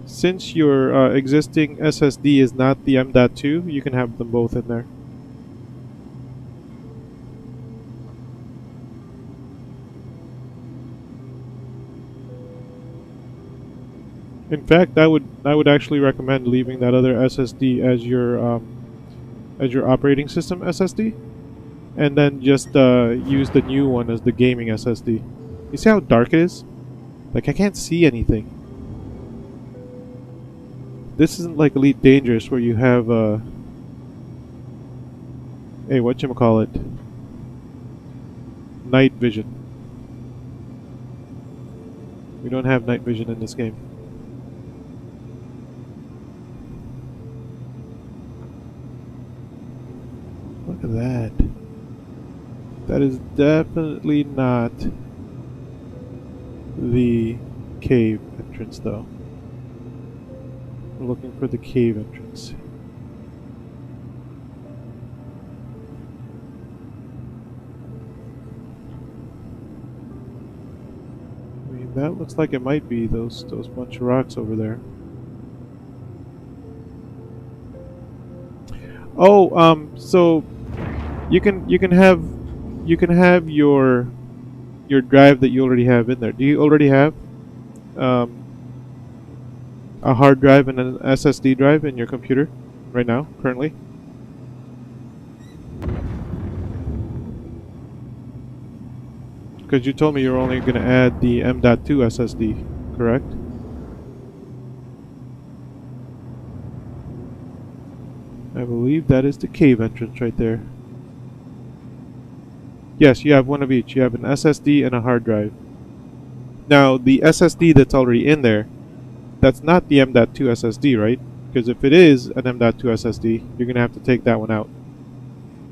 A: existing SSD is not the M.2, you can have them both in there. In fact, I would actually recommend leaving that other SSD as your operating system SSD, and then just use the new one as the gaming SSD. You see how dark it is? Like, I can't see anything. This isn't like Elite Dangerous where you have hey, whatchamacallit? Night vision. We don't have night vision in this game. Look at that. That is definitely not the cave entrance, though. We're looking for the cave entrance. I mean, that looks like it might be those bunch of rocks over there. Oh, so you can have your drive that you already have in there. Do you already have a hard drive and an SSD drive in your computer right now, currently? Because you told me you're only going to add the M.2 SSD, correct? I believe that is the cave entrance right there. Yes, you have one of each. You have an SSD and a hard drive. Now, the SSD that's already in there, that's not the M.2 SSD, right? Because if it is an M.2 SSD, you're going to have to take that one out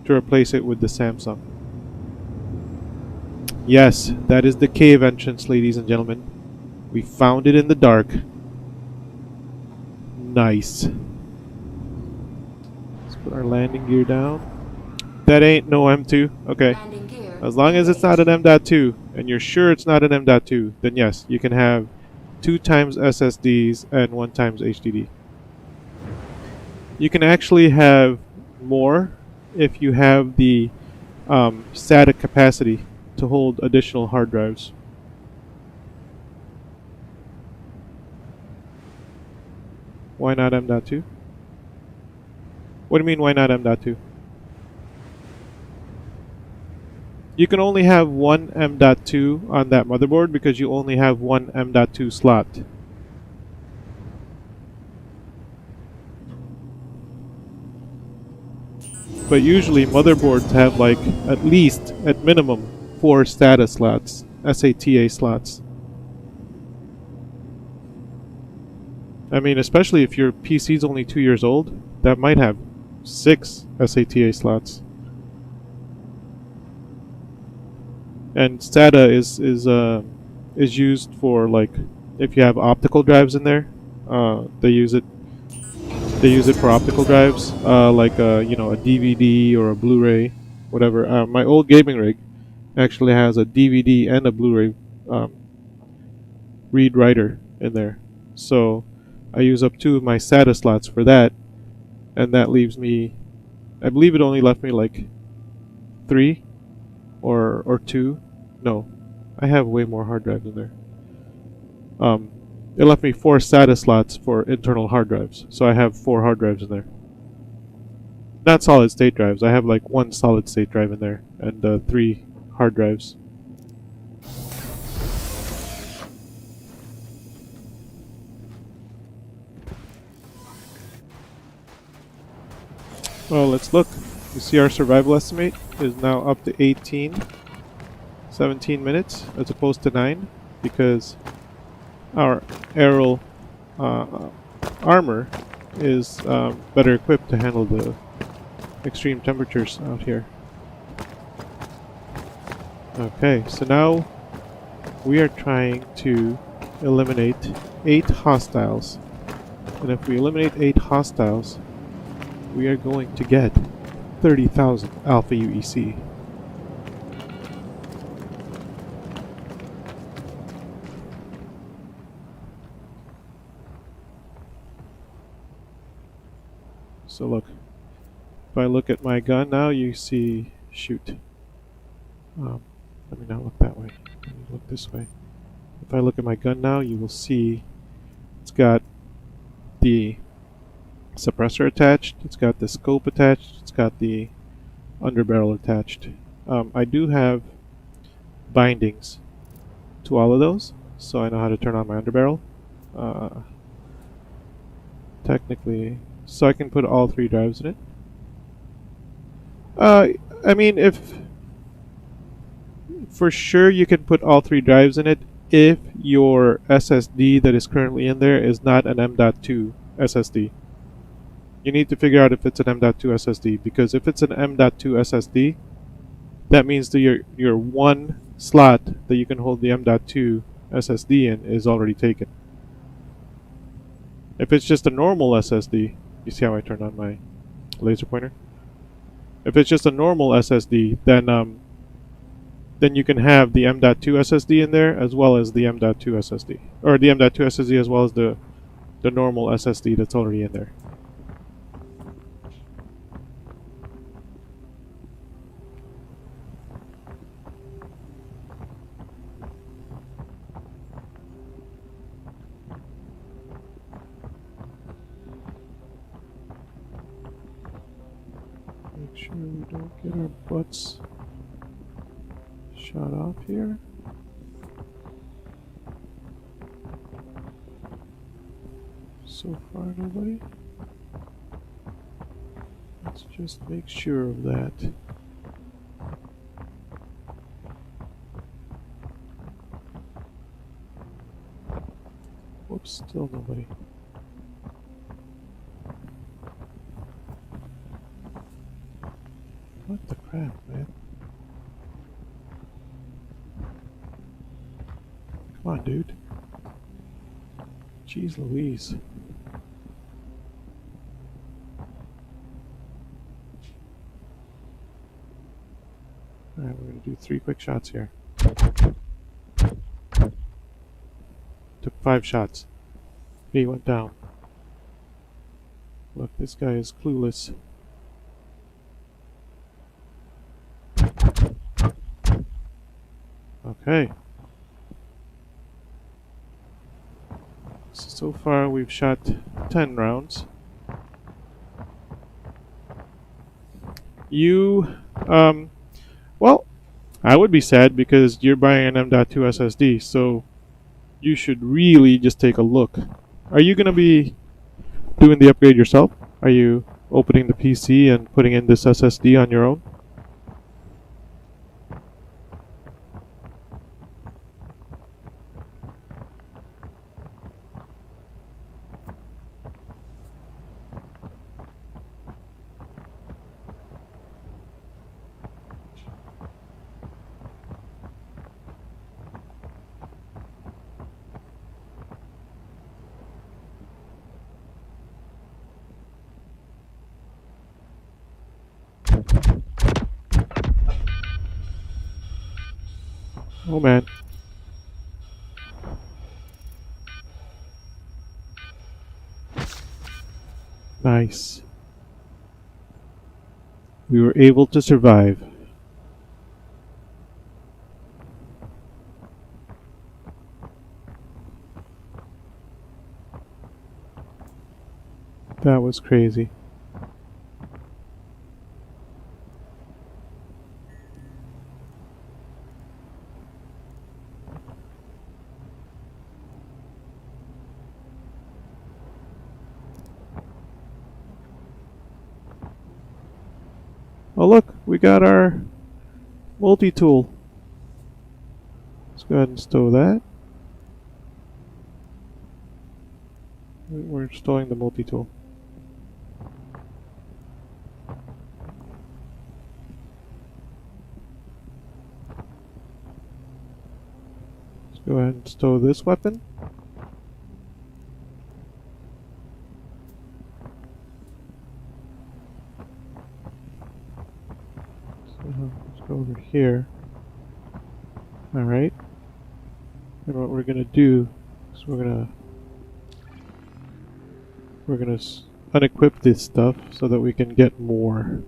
A: to replace it with the Samsung. Yes, that is the cave entrance, ladies and gentlemen. We found it in the dark. Nice. Let's put our landing gear down. That ain't no M2. Okay.
D: Landing gear
A: As long as it's not an M.2, and you're sure it's not an M.2, then yes, you can have 2 times SSDs and 1 times HDD. You can actually have more if you have the SATA capacity to hold additional hard drives. Why not M.2? What do you mean, why not M.2? You can only have one M.2 on that motherboard because you only have one M.2 slot. But usually motherboards have like at least, at minimum, 4 SATA slots, SATA slots. I mean, especially if your PC's only 2 years old, that might have 6 SATA slots. And SATA is used for, like, if you have optical drives in there, they use it. They use it for optical drives, like you know, a DVD or a Blu-ray, whatever. My old gaming rig actually has a DVD and a Blu-ray read writer in there, so I use up 2 of my SATA slots for that, and that leaves me, I believe it only left me like 3 or 2. No, I have way more hard drives in there. It left me 4 SATA slots for internal hard drives, so I have 4 hard drives in there. Not solid state drives. I have like 1 solid state drive in there and 3 hard drives. Well, let's look. You see our survival estimate is now up to 17 minutes as opposed to 9 because our aerial armor is better equipped to handle the extreme temperatures out here. Okay, so now we are trying to eliminate 8 hostiles. And if we eliminate 8 hostiles, we are going to get 30,000 Alpha UEC. So look, if I look at my gun now, you see, shoot. Let me not look that way. Let me look this way. If I look at my gun now, you will see it's got the suppressor attached, it's got the scope attached, it's got the underbarrel attached. I do have bindings to all of those, so I know how to turn on my underbarrel. Technically, so I can put all 3 drives in it. I mean, if for sure you can put all 3 drives in it if your SSD that is currently in there is not an M.2 SSD. You need to figure out if it's an M.2 SSD, because if it's an M.2 SSD, that means that your 1 slot that you can hold the M.2 SSD in is already taken. If it's just a normal SSD, you see how I turned on my laser pointer? If it's just a normal SSD, then you can have the M.2 SSD in there as well as the M.2 SSD, or the M.2 SSD as well as the normal SSD that's already in there. Make sure we don't get our butts shot off here. So far, nobody. Let's just make sure of that. Whoops, still nobody. What the crap, man? Come on, dude. Jeez Louise. Alright, we're going to do 3 quick shots here. Took 5 shots. B went down. Look, this guy is clueless. Okay. So far we've shot 10 rounds. You, well, I would be sad because you're buying an M.2 SSD, so you should really just take a look. Are you going to be doing the upgrade yourself? Are you opening the PC and putting in this SSD on your own? Oh man. Nice. We were able to survive. That was crazy. Oh look, we got our multi-tool. Let's go ahead and stow that. We're stowing the multi-tool. Let's go ahead and stow this weapon. Let's go over here. Alright. And what we're gonna do is we're gonna unequip this stuff so that we can get more.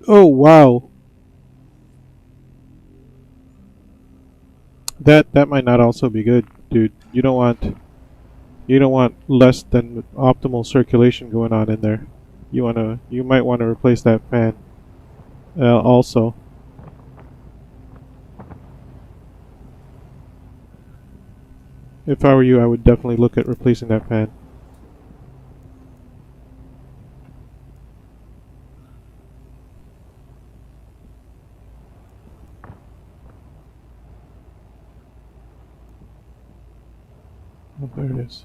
A: Oh wow. That might not also be good, dude. You don't want less than optimal circulation going on in there. You might want to replace that fan also. If I were you, I would definitely look at replacing that fan. Oh, there it is.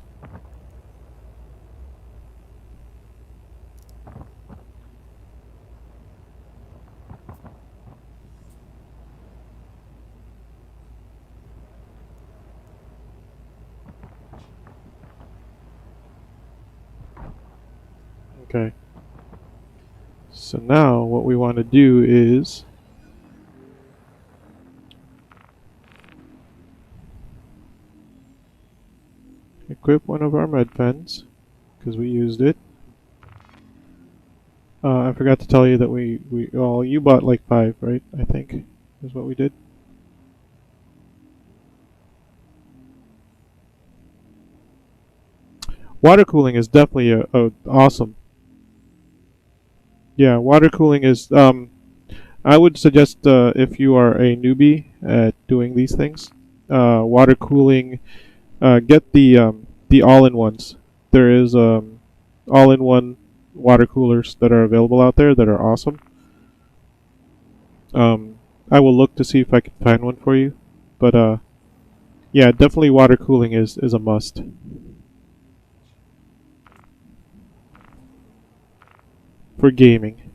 A: Okay. So now what we want to do is equip one of our med fens, because we used it. I forgot to tell you that well, you bought like 5, right? I think is what we did. Water cooling is definitely a awesome. Yeah, water cooling is. I would suggest if you are a newbie at doing these things, water cooling. Get the all-in-ones. There is all-in-one water coolers that are available out there that are awesome. I will look to see if I can find one for you, but Yeah, definitely water cooling is a must. For gaming.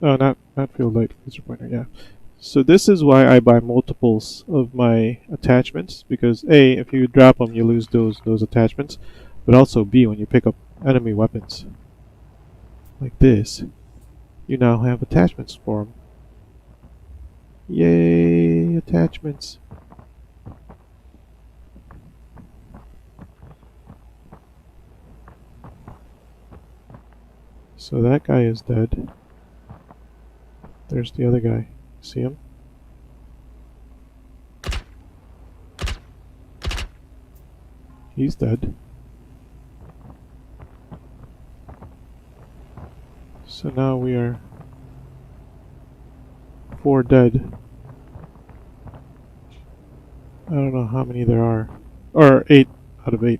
A: Oh, not field light laser pointer, yeah. So this is why I buy multiples of my attachments, because A, if you drop them, you lose those attachments, but also B, when you pick up enemy weapons like this, you now have attachments for them. Yay, attachments. So that guy is dead. There's the other guy. See him? He's dead. So now we are 4 dead. I don't know how many there are. Or 8 out of 8.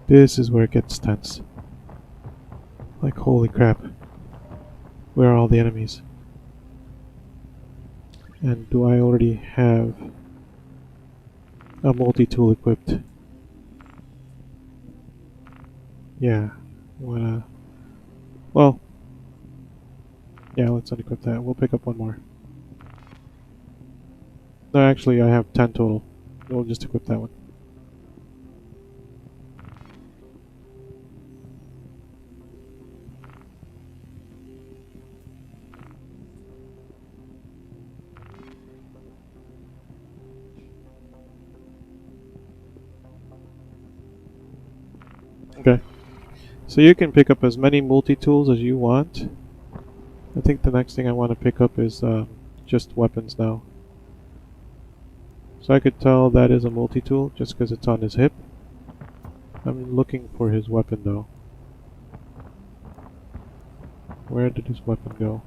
A: This is where it gets tense. Like, holy crap. Where are all the enemies? And do I already have a multi-tool equipped? Yeah. Well, yeah, let's unequip that. We'll pick up one more. No, actually, I have 10 total. We'll just equip that one. Okay. So you can pick up as many multi-tools as you want. I think the next thing I want to pick up is just weapons now. So I could tell that is a multi-tool just because it's on his hip. I'm looking for his weapon though. Where did his weapon go?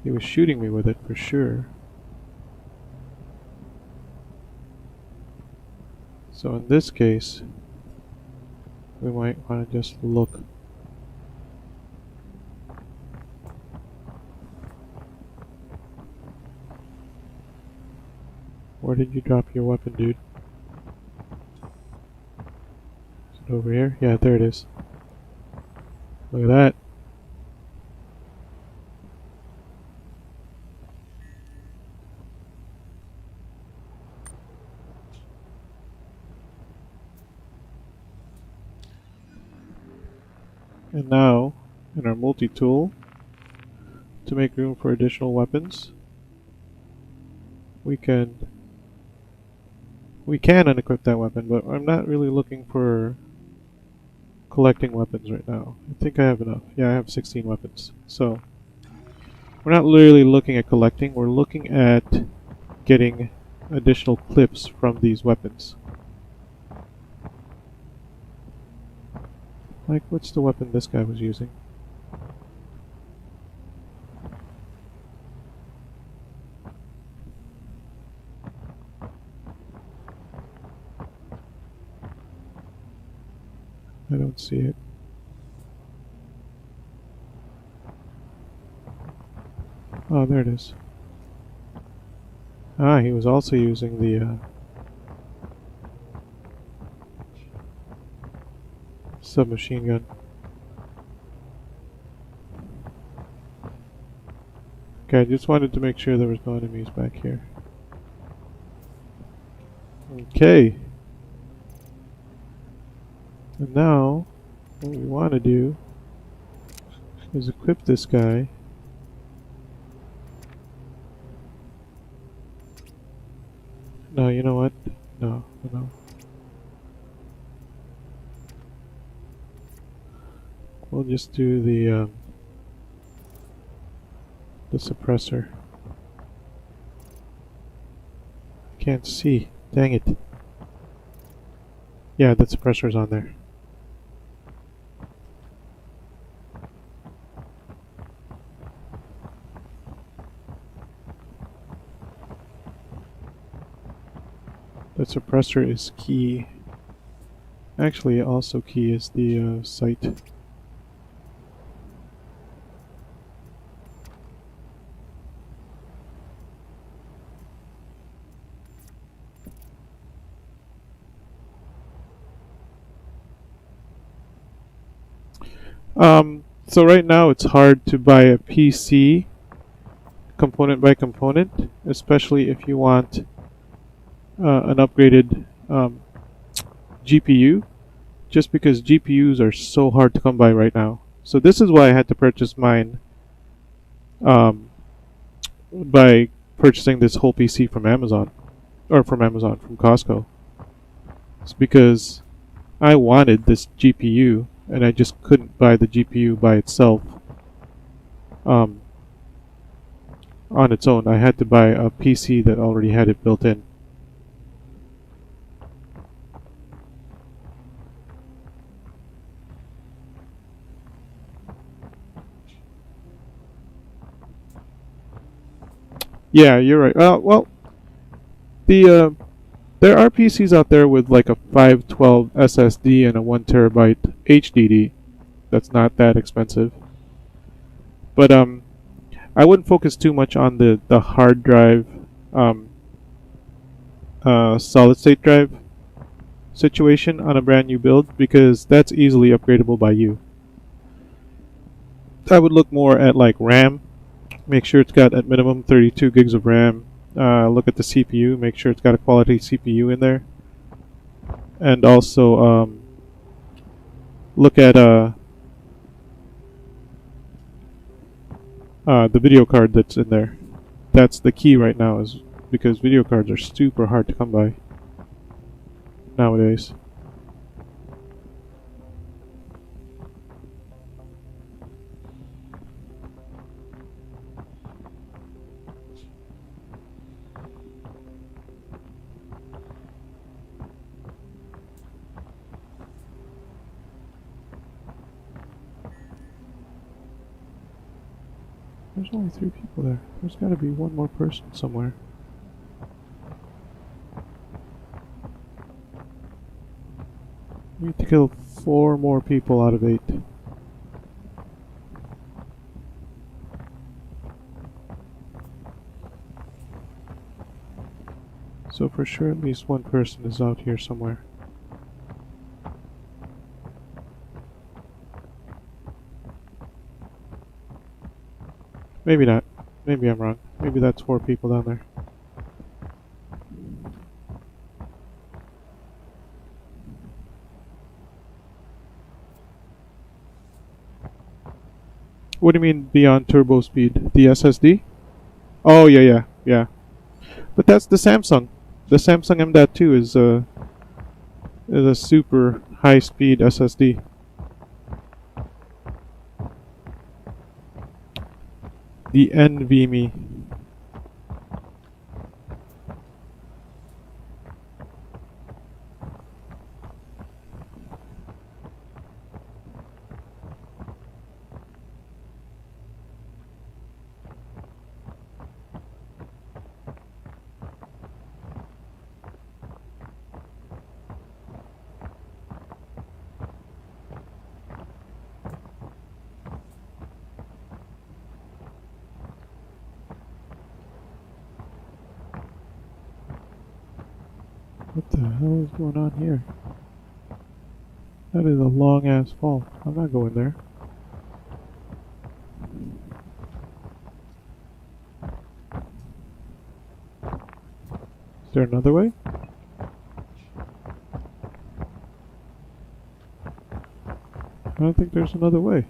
A: He was shooting me with it for sure. So in this case, we might want to just look. Where did you drop your weapon, dude? Is it over here? Yeah, there it is. Look at that. And now, in our multi-tool, to make room for additional weapons, we can unequip that weapon, but I'm not really looking for collecting weapons right now. I think I have enough. Yeah, I have 16 weapons. So, we're not really looking at collecting, we're looking at getting additional clips from these weapons. Like, what's the weapon this guy was using? I don't see it. Oh, there it is. Ah, he was also using the submachine gun. Okay, I just wanted to make sure there was no enemies back here. Okay. And now, what we want to do is equip this guy. No, you know what? No. We'll just do the suppressor. Can't see. Dang it. Yeah, the suppressor's on there. suppressor is key. Actually, also key is the sight. So right now it's hard to buy a PC component by component, especially if you want an upgraded GPU, just because GPUs are so hard to come by right now. So this is why I had to purchase mine by purchasing this whole PC from Amazon, from Costco. It's because I wanted this GPU and I just couldn't buy the GPU by itself on its own. I had to buy a PC that already had it built in. Yeah, you're right. Well, there are PCs out there with like a 512 SSD and a 1 terabyte HDD. That's not that expensive. But I wouldn't focus too much on the hard drive, solid state drive situation on a brand new build, because that's easily upgradable by you. I would look more at like RAM. Make sure it's got at minimum 32 gigs of RAM. Look at the CPU. Make sure it's got a quality CPU in there. And also look at the video card that's in there. That's the key right now, is because video cards are super hard to come by nowadays. There's only 3 people there. There's got to be one more person somewhere. We need to kill 4 more people out of 8. So for sure at least one person is out here somewhere. Maybe not. Maybe I'm wrong. Maybe that's 4 people down there. What do you mean beyond turbo speed? The SSD? Oh yeah. But that's the Samsung. The Samsung M.2 is a super high speed SSD. The NVMe. What the hell is going on here? That is a long ass fall. I'm not going there. Is there another way? I don't think there's another way.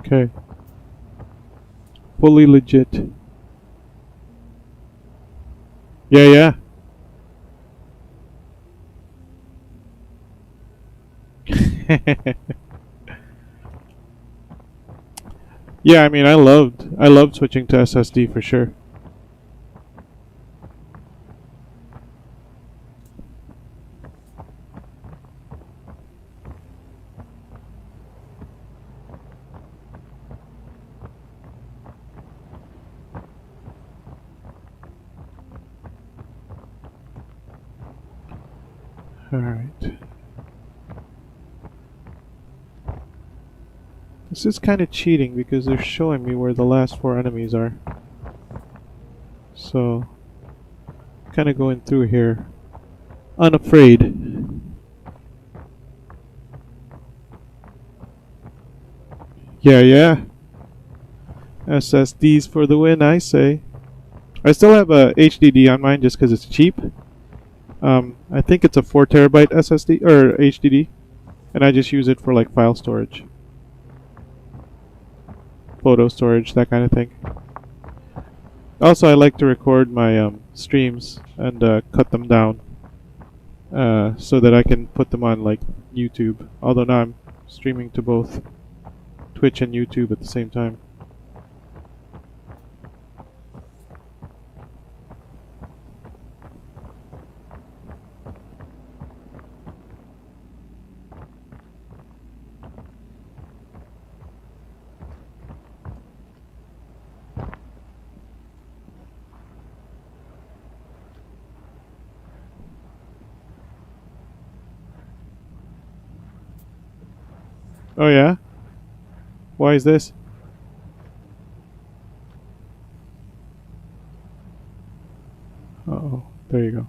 A: Okay. fully legit. Yeah, yeah. Yeah, I mean, I loved switching to SSD for sure. All right. This is kind of cheating because they're showing me where the last 4 enemies are. So, kind of going through here, unafraid. Yeah, yeah. SSDs for the win, I say. I still have a HDD on mine just because it's cheap. I think it's a 4 terabyte SSD or HDD, and I just use it for like file storage, photo storage, that kind of thing. Also, I like to record my streams and cut them down so that I can put them on like YouTube. Although now I'm streaming to both Twitch and YouTube at the same time. Oh yeah? Why is this? Uh-oh, there you go.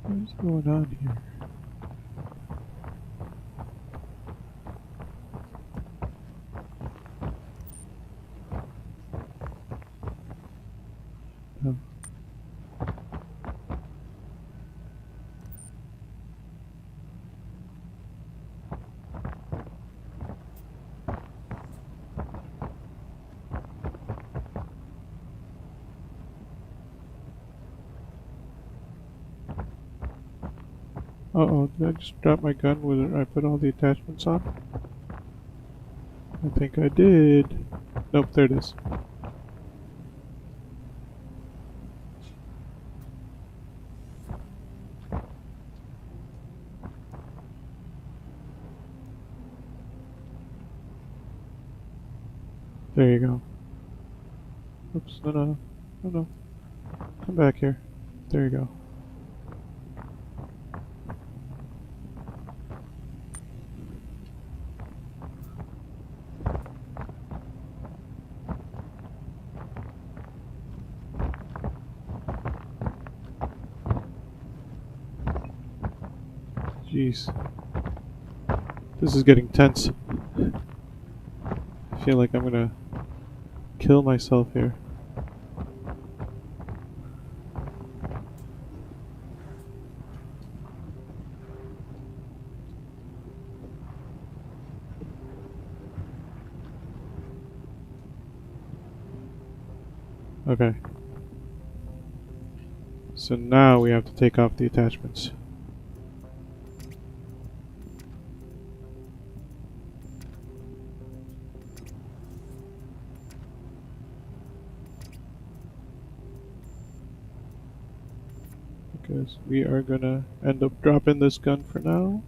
A: What's going on here? Oh. Uh-oh, did I just drop my gun with I put all the attachments on? I think I did. Nope, there it is. There you go. Oops, no. Come back here. There you go. Jeez. This is getting tense. I feel like I'm gonna kill myself here. Okay. So now we have to take off the attachments. Because we are gonna end up dropping this gun for now.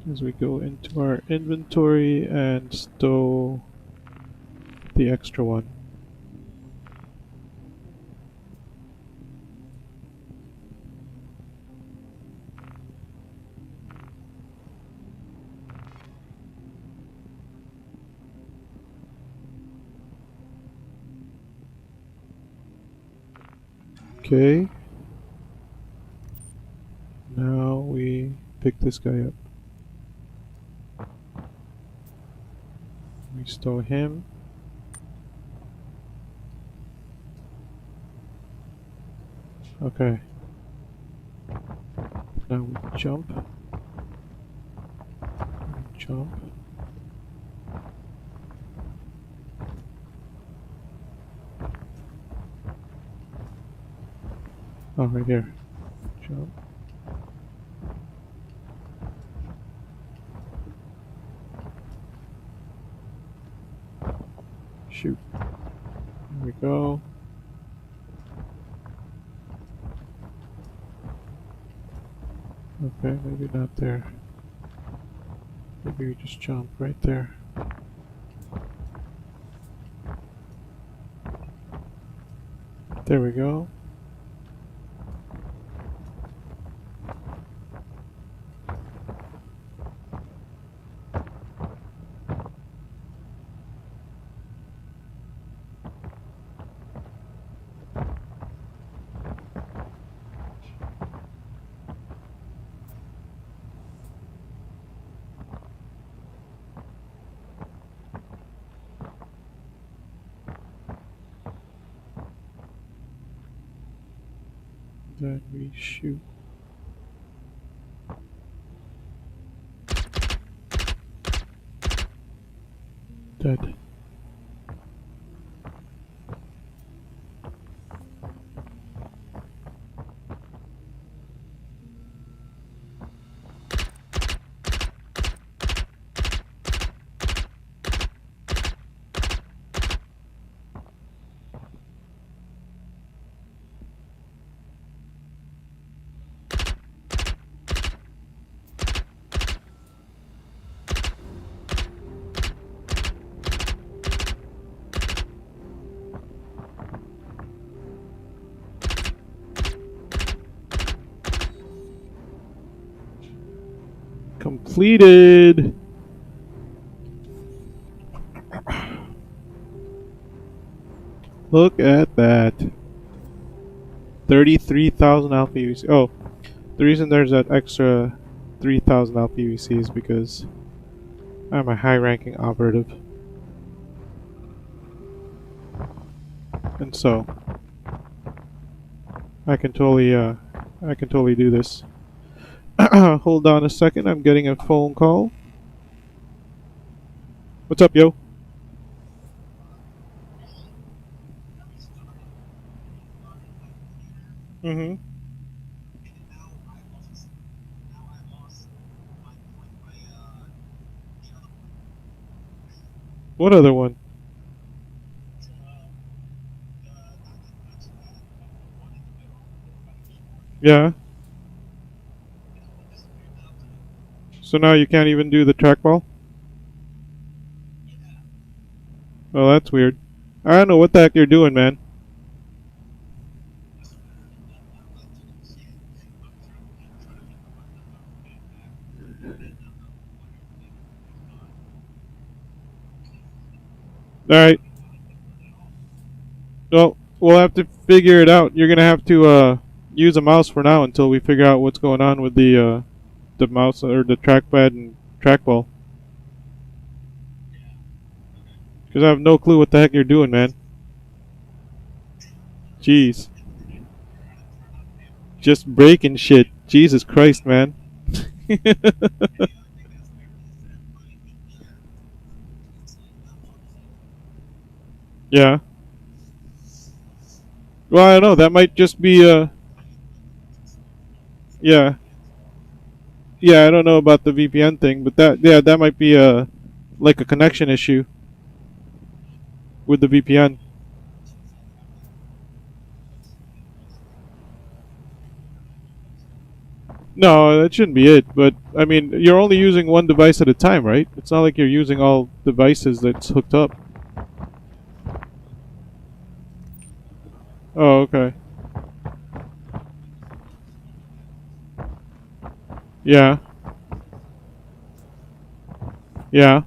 A: As we go into our inventory and stow the extra one. Okay. Now we pick this guy up. We stow him. Okay. Now we jump. Jump. Oh, right here. Jump. Shoot. There we go. Okay, maybe not there. Maybe we just jump right there. There we go. Then we shoot. Dead. Completed! Look at that. 33,000 alpha UC. Oh, the reason there's that extra 3,000 alpha UC is because I'm a high-ranking operative. And so I can totally do this. Hold on a second, I'm getting a phone call. What's up, yo? Mm-hmm. What other one? Yeah. So now you can't even do the trackball? Oh, that's weird. I don't know what the heck you're doing, man. Alright. Well, we'll have to figure it out. You're gonna have to use a mouse for now until we figure out what's going on with the mouse or the trackpad and trackball. Because I have no clue what the heck you're doing, man. Jeez. Just breaking shit. Jesus Christ, man. Yeah. Well, I don't know. That might just be yeah. Yeah, I don't know about the VPN thing, but that might be like a connection issue with the VPN. No, that shouldn't be it. But I mean, you're only using one device at a time, right? It's not like you're using all devices that's hooked up. Oh, okay. Yeah. Yeah.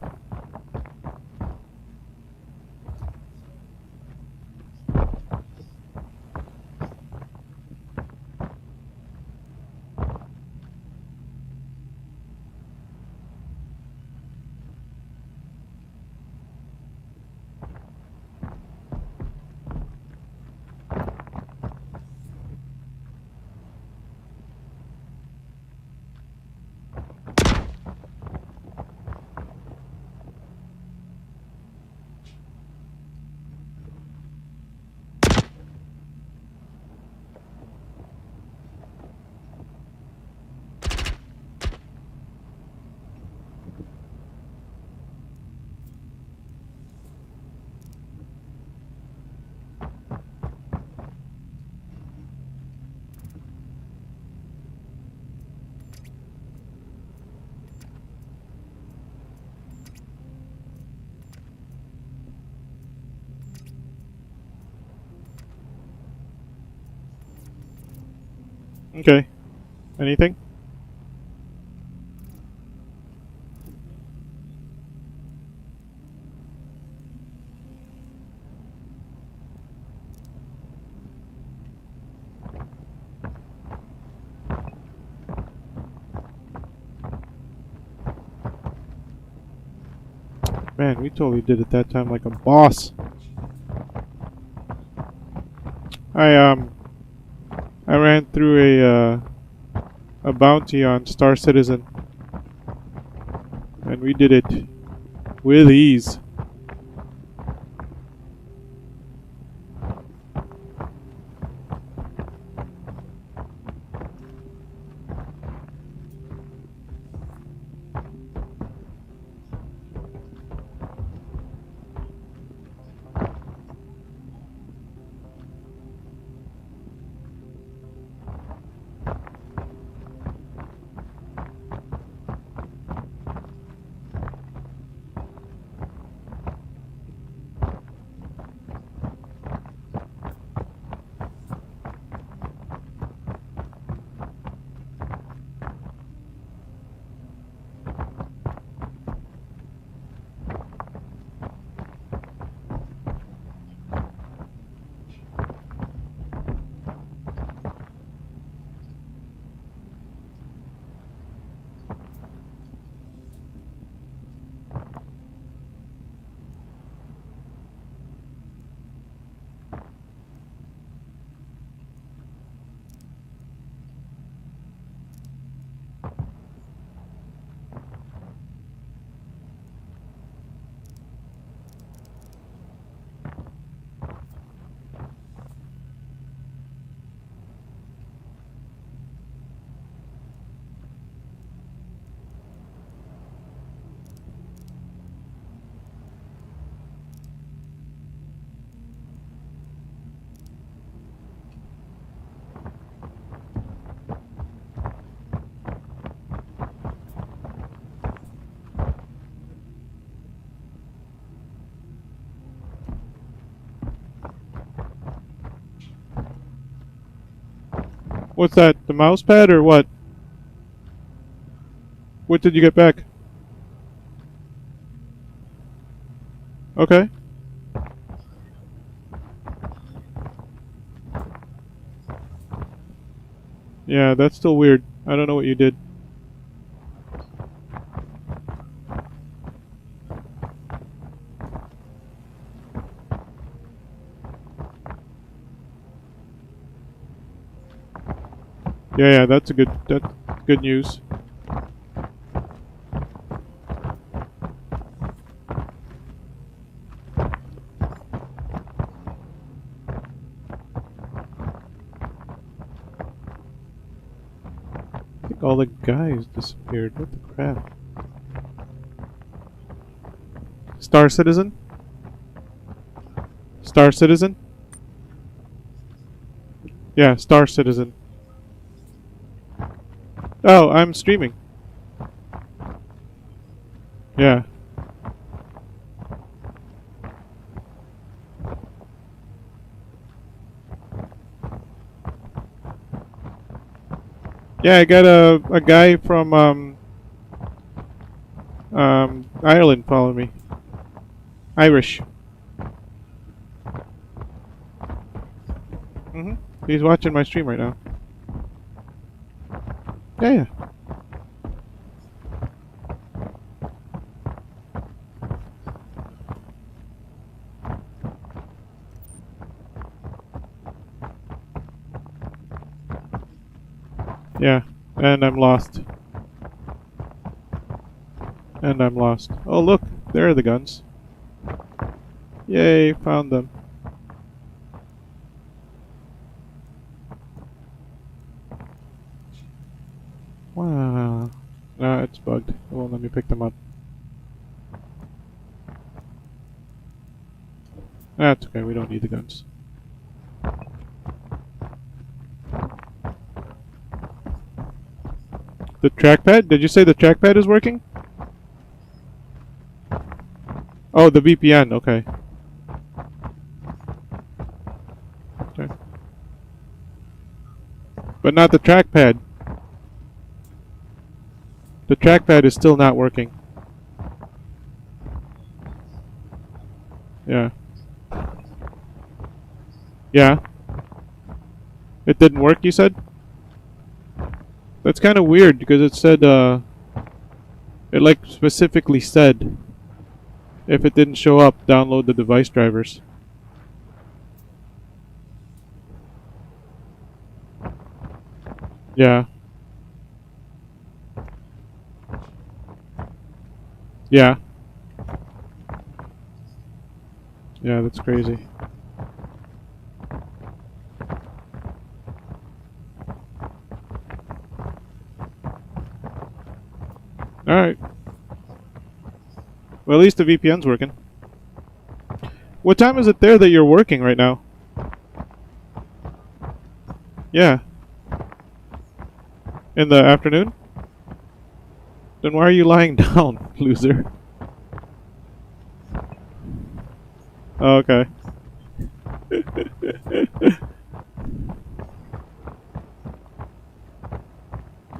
A: Okay. Anything? Man, we totally did it that time like a boss. I ran through a bounty on Star Citizen, and we did it with ease. What's that? The mouse pad or what? What did you get back? Okay. Yeah, that's still weird. I don't know what you did. Yeah, that's good news. I think all the guys disappeared. What the crap? Star Citizen? Star Citizen? Yeah, Star Citizen. Oh, I'm streaming. Yeah. Yeah, I got a guy from Ireland following me. Irish. He's watching my stream right now. Yeah. Yeah, and I'm lost. And I'm lost. Oh look, there are the guns. Yay, found them. Wow. Nah, it's bugged. It won't let me pick them up. That's okay, we don't need the guns. The trackpad? Did you say the trackpad is working? Oh, the VPN, okay. Okay. But not the trackpad. The trackpad is still not working. Yeah. Yeah. It didn't work, you said? That's kind of weird because it said, it like specifically said if it didn't show up, download the device drivers. Yeah. Yeah. Yeah, that's crazy. Alright. Well, at least the VPN's working. What time is it there that you're working right now? Yeah. In the afternoon? Then why are you lying down, loser? Oh, okay.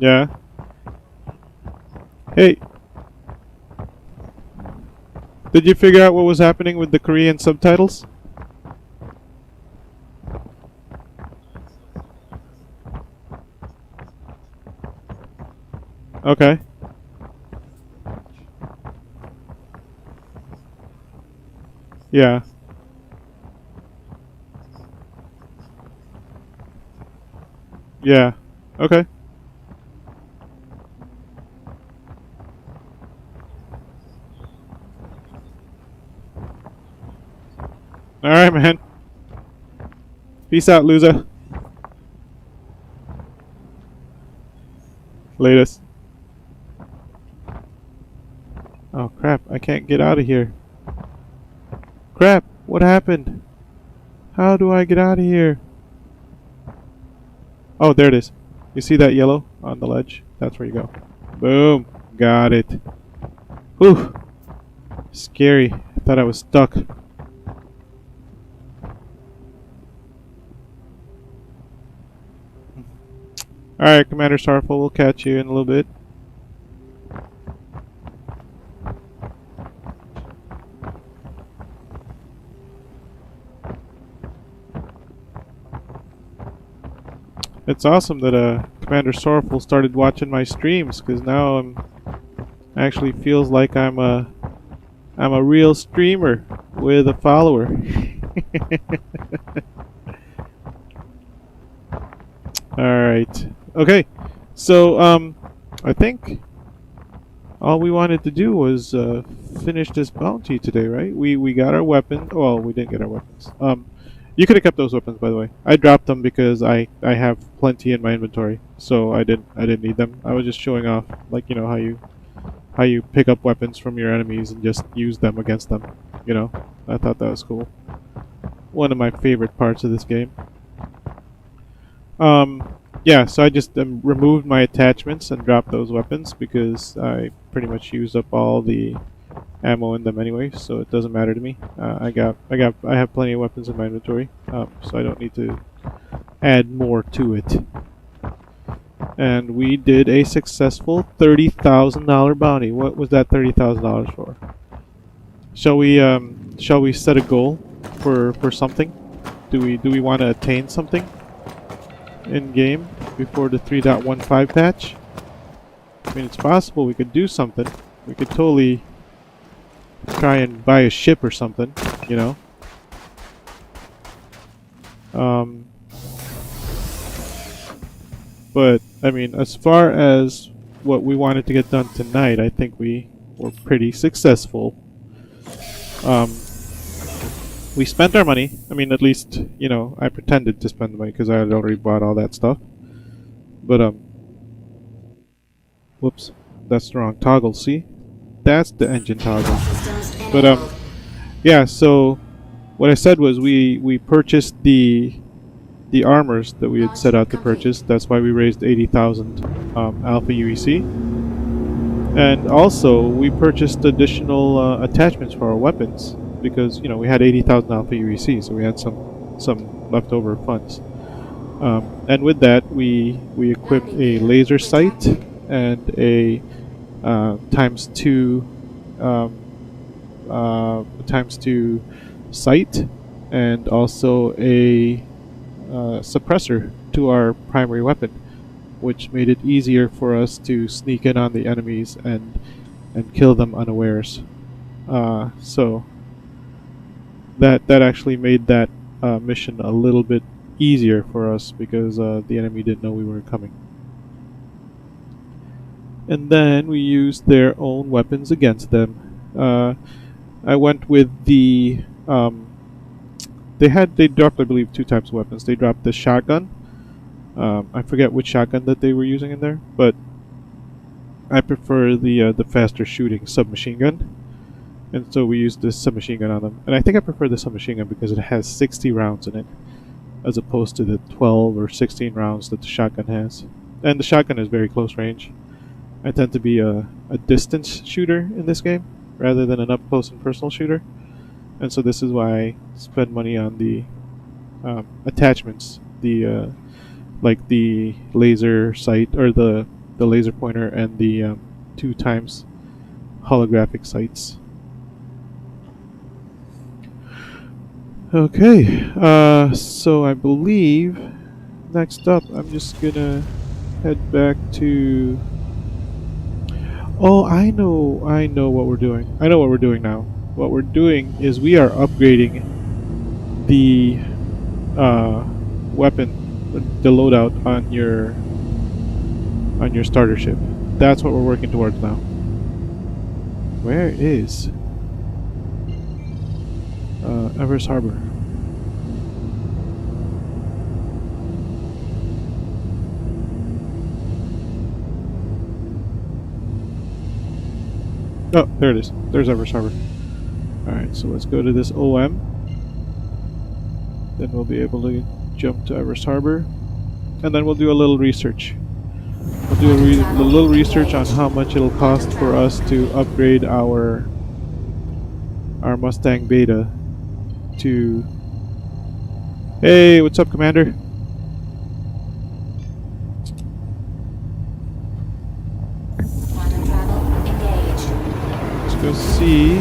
A: Yeah. Hey. Did you figure out what was happening with the Korean subtitles? Okay. Yeah. Yeah. Okay. Alright, man. Peace out, loser. Latest. Oh, crap. I can't get out of here. Crap. What happened? How do I get out of here? Oh, there it is. You see that yellow on the ledge? That's where you go. Boom. Got it. Whew. Scary. I thought I was stuck. Alright, Commander Starful, we'll catch you in a little bit. It's awesome that Commander Sorrowful started watching my streams, because now actually feels like I'm a real streamer with a follower. Alright. Okay. So I think all we wanted to do was finish this bounty today, right? We got our weapons. Well, we didn't get our weapons. You could have kept those weapons, by the way. I dropped them because I have plenty in my inventory, so I didn't need them. I was just showing off, like, you know, how you pick up weapons from your enemies and just use them against them. You know, I thought that was cool. One of my favorite parts of this game. Yeah, so I just removed my attachments and dropped those weapons because I pretty much used up all the ammo in them anyway, so it doesn't matter to me. I have plenty of weapons in my inventory, so I don't need to add more to it. And we did a successful $30,000 bounty. What was that $30,000 for? Shall we set a goal for something? Do we want to attain something in game before the 3.15 patch? I mean, it's possible we could do something. We could totally try and buy a ship or something, you know. But I mean, as far as what we wanted to get done tonight, I think we were pretty successful. We spent our money. I mean, at least, you know, I pretended to spend the money because I had already bought all that stuff. But whoops, that's the wrong toggle. See, that's the engine toggle. But yeah. So what I said was we purchased the armors that we had set out to purchase. That's why we raised 80,000 Alpha UEC. And also we purchased additional attachments for our weapons because, you know, we had 80,000 Alpha UEC, so we had some leftover funds. And with that, we equip a laser sight and a times 2 times 2 sight, and also a suppressor to our primary weapon, which made it easier for us to sneak in on the enemies and kill them unawares. So that actually made that mission a little bit easier for us because the enemy didn't know we were coming. And then we used their own weapons against them. I went with the they dropped, I believe, 2 types of weapons. They dropped the shotgun. I forget which shotgun that they were using in there, but I prefer the faster shooting submachine gun, and so we used this submachine gun on them. And I think I prefer the submachine gun because it has 60 rounds in it, as opposed to the 12 or 16 rounds that the shotgun has. And the shotgun is very close range. I tend to be a distance shooter in this game rather than an up close and personal shooter, and so this is why I spend money on the attachments, the like the laser sight or the laser pointer and the 2 times holographic sights. Okay, so I believe next up I'm just gonna head back to. Oh, I know what we're doing. I know what we're doing now. What we're doing is we are upgrading the weapon, the loadout on your starter ship. That's what we're working towards now. Where is Everest Harbor? Oh, there it is. There's Everest Harbor. Alright, so let's go to this OM. Then we'll be able to jump to Everest Harbor. And then we'll do a little research. We'll do a little research on how much it'll cost for us to upgrade our Mustang Beta to... Hey, what's up, Commander?
D: Quantum travel engaged.
A: Let's go see...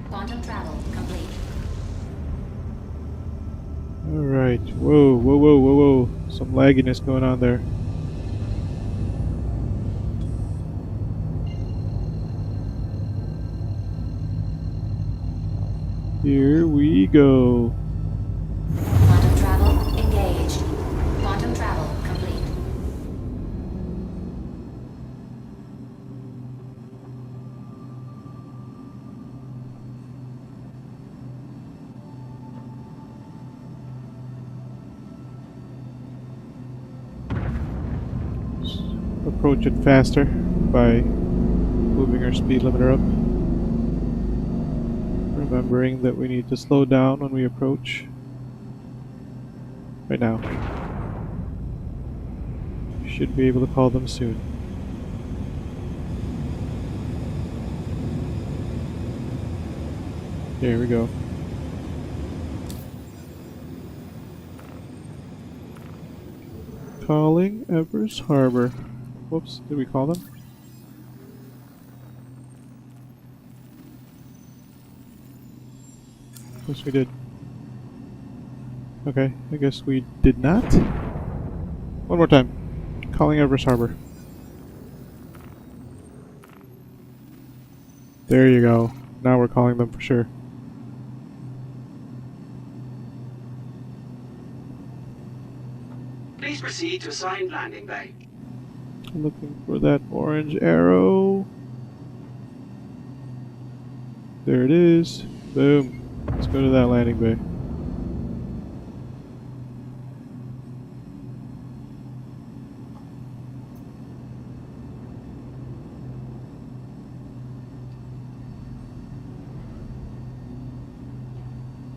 D: Quantum travel complete.
A: Alright, whoa. Some lagginess going on there. Here we go.
D: Quantum travel engaged. Quantum travel complete.
A: Approach it faster by moving our speed limiter up. Remembering that we need to slow down when we approach. Right now. Should be able to call them soon. There we go. Calling Everest Harbor. Whoops, did we call them? Yes, we did. Okay, I guess we did not. One more time. Calling Everest Harbor. There you go. Now we're calling them for sure.
E: Please proceed to assigned landing bay.
A: Looking for that orange arrow. There it is. Boom. Let's go to that landing bay.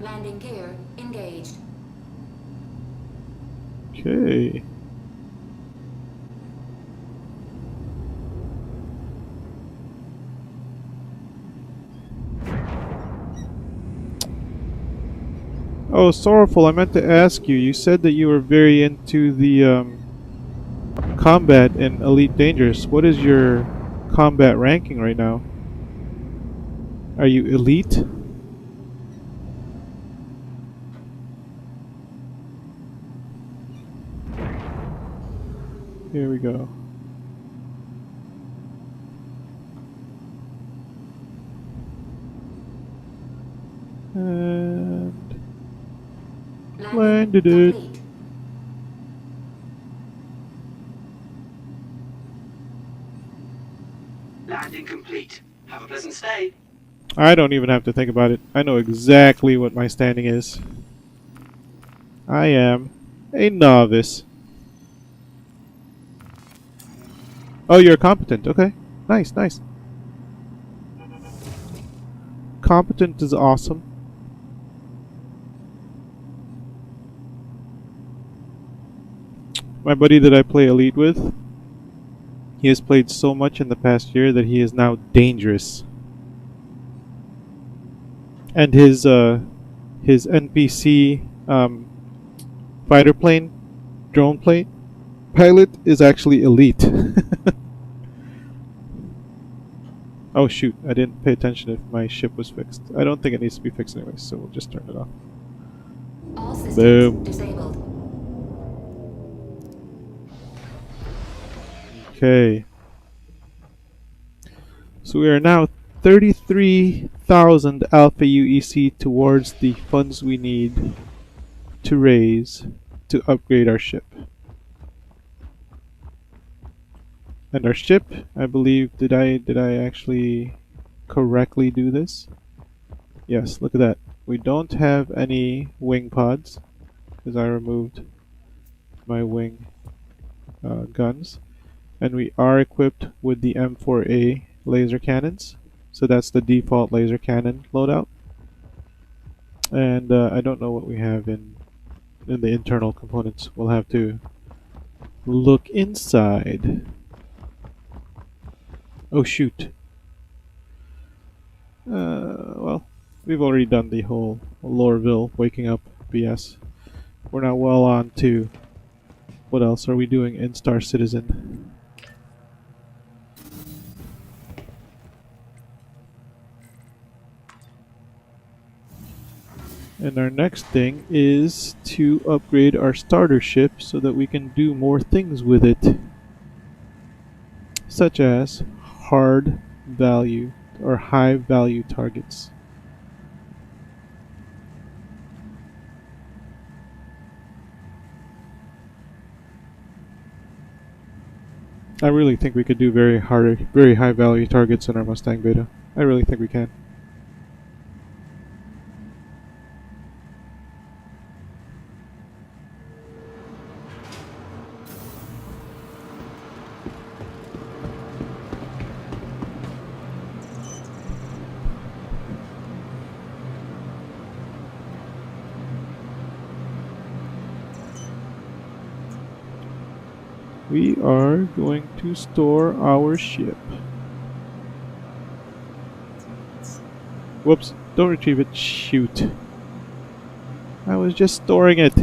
D: Landing gear engaged.
A: Okay. Oh, Sorrowful, I meant to ask you. You said that you were very into the combat in Elite Dangerous. What is your combat ranking right now? Are you elite? Here we go. And landed it.
D: Complete.
E: Landing complete. Have a pleasant stay.
A: I don't even have to think about it. I know exactly what my standing is. I am a novice. Oh, you're competent. Okay. Nice, nice. Competent is awesome. My buddy that I play Elite with, he has played so much in the past year that he is now dangerous. And his NPC fighter plane, drone plane, pilot is actually elite. Oh shoot, I didn't pay attention if my ship was fixed. I don't think it needs to be fixed anyway, so we'll just turn it off.
D: All systems
A: Boom.
D: disabled.
A: Okay. So we are now 33,000 Alpha UEC towards the funds we need to raise to upgrade our ship. And our ship, I believe, did I actually correctly do this? Yes, look at that. We don't have any wing pods because I removed my wing guns. And we are equipped with the M4A laser cannons. So that's the default laser cannon loadout. And I don't know what we have in the internal components. We'll have to look inside. Oh shoot. Well, we've already done the whole Loreville waking up BS. We're now well on to what else are we doing in Star Citizen? And our next thing is to upgrade our starter ship so that we can do more things with it. Such as hard value or high value targets. I really think we could do very high value targets in our Mustang Beta. I really think we can. We are going to store our ship. Whoops, don't retrieve it. Shoot. I was just storing it.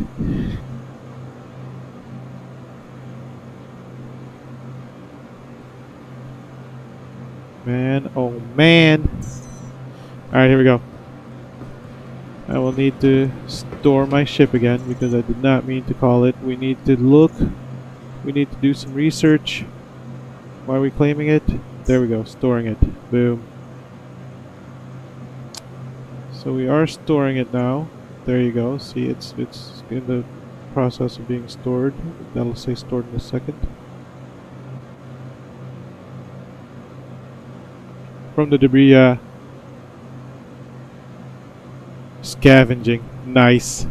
A: Man, oh man. Alright, here we go. I will need to store my ship again because I did not mean to call it. We need to look. We need to do some research. Why are we claiming it? There we go, storing it. Boom. So we are storing it now. There you go. See, it's in the process of being stored. That'll say stored in a second. From the debris, scavenging. Nice.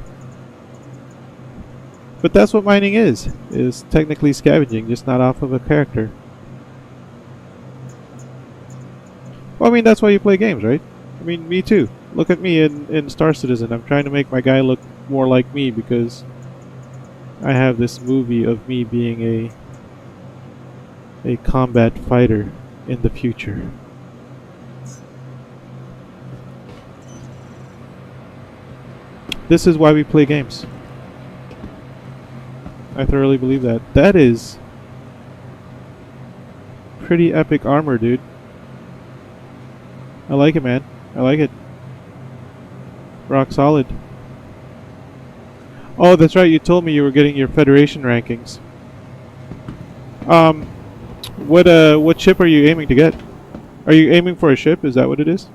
A: But that's what mining is technically scavenging, just not off of a character. Well, I mean, that's why you play games, right? I mean, me too. Look at me in Star Citizen. I'm trying to make my guy look more like me because I have this movie of me being a combat fighter in the future. This is why we play games. I thoroughly believe that. That is pretty epic armor, dude. I like it, man. I like it. Rock solid. Oh, that's right. You told me you were getting your Federation rankings. What ship are you aiming to get? Are you aiming for a ship? Is that what it is?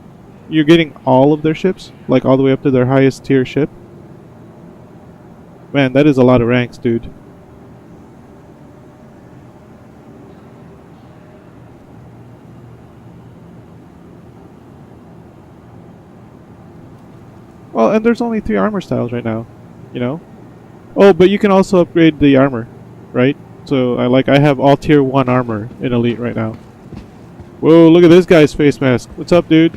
A: You're getting all of their ships? Like all the way up to their highest tier ship? Man, that is a lot of ranks, dude. Well, and there's only 3 armor styles right now, you know? Oh, but you can also upgrade the armor, right? So, I have all tier 1 armor in Elite right now. Whoa, look at this guy's face mask. What's up, dude?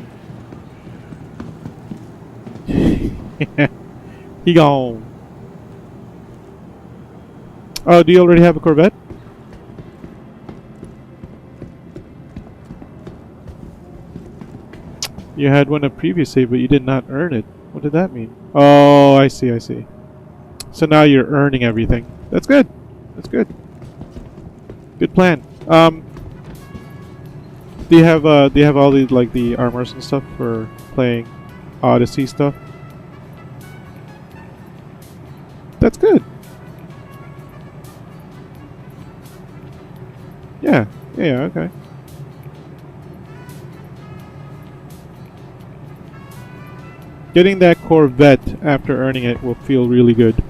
A: He gone. Oh, do you already have a Corvette? You had one at previous save, but you did not earn it. What did that mean? Oh, I see, I see. So now you're earning everything. That's good. That's good. Good plan. Do you have all the the armors and stuff for playing Odyssey stuff? That's good. Yeah. Yeah, okay. Getting that Corvette after earning it will feel really good.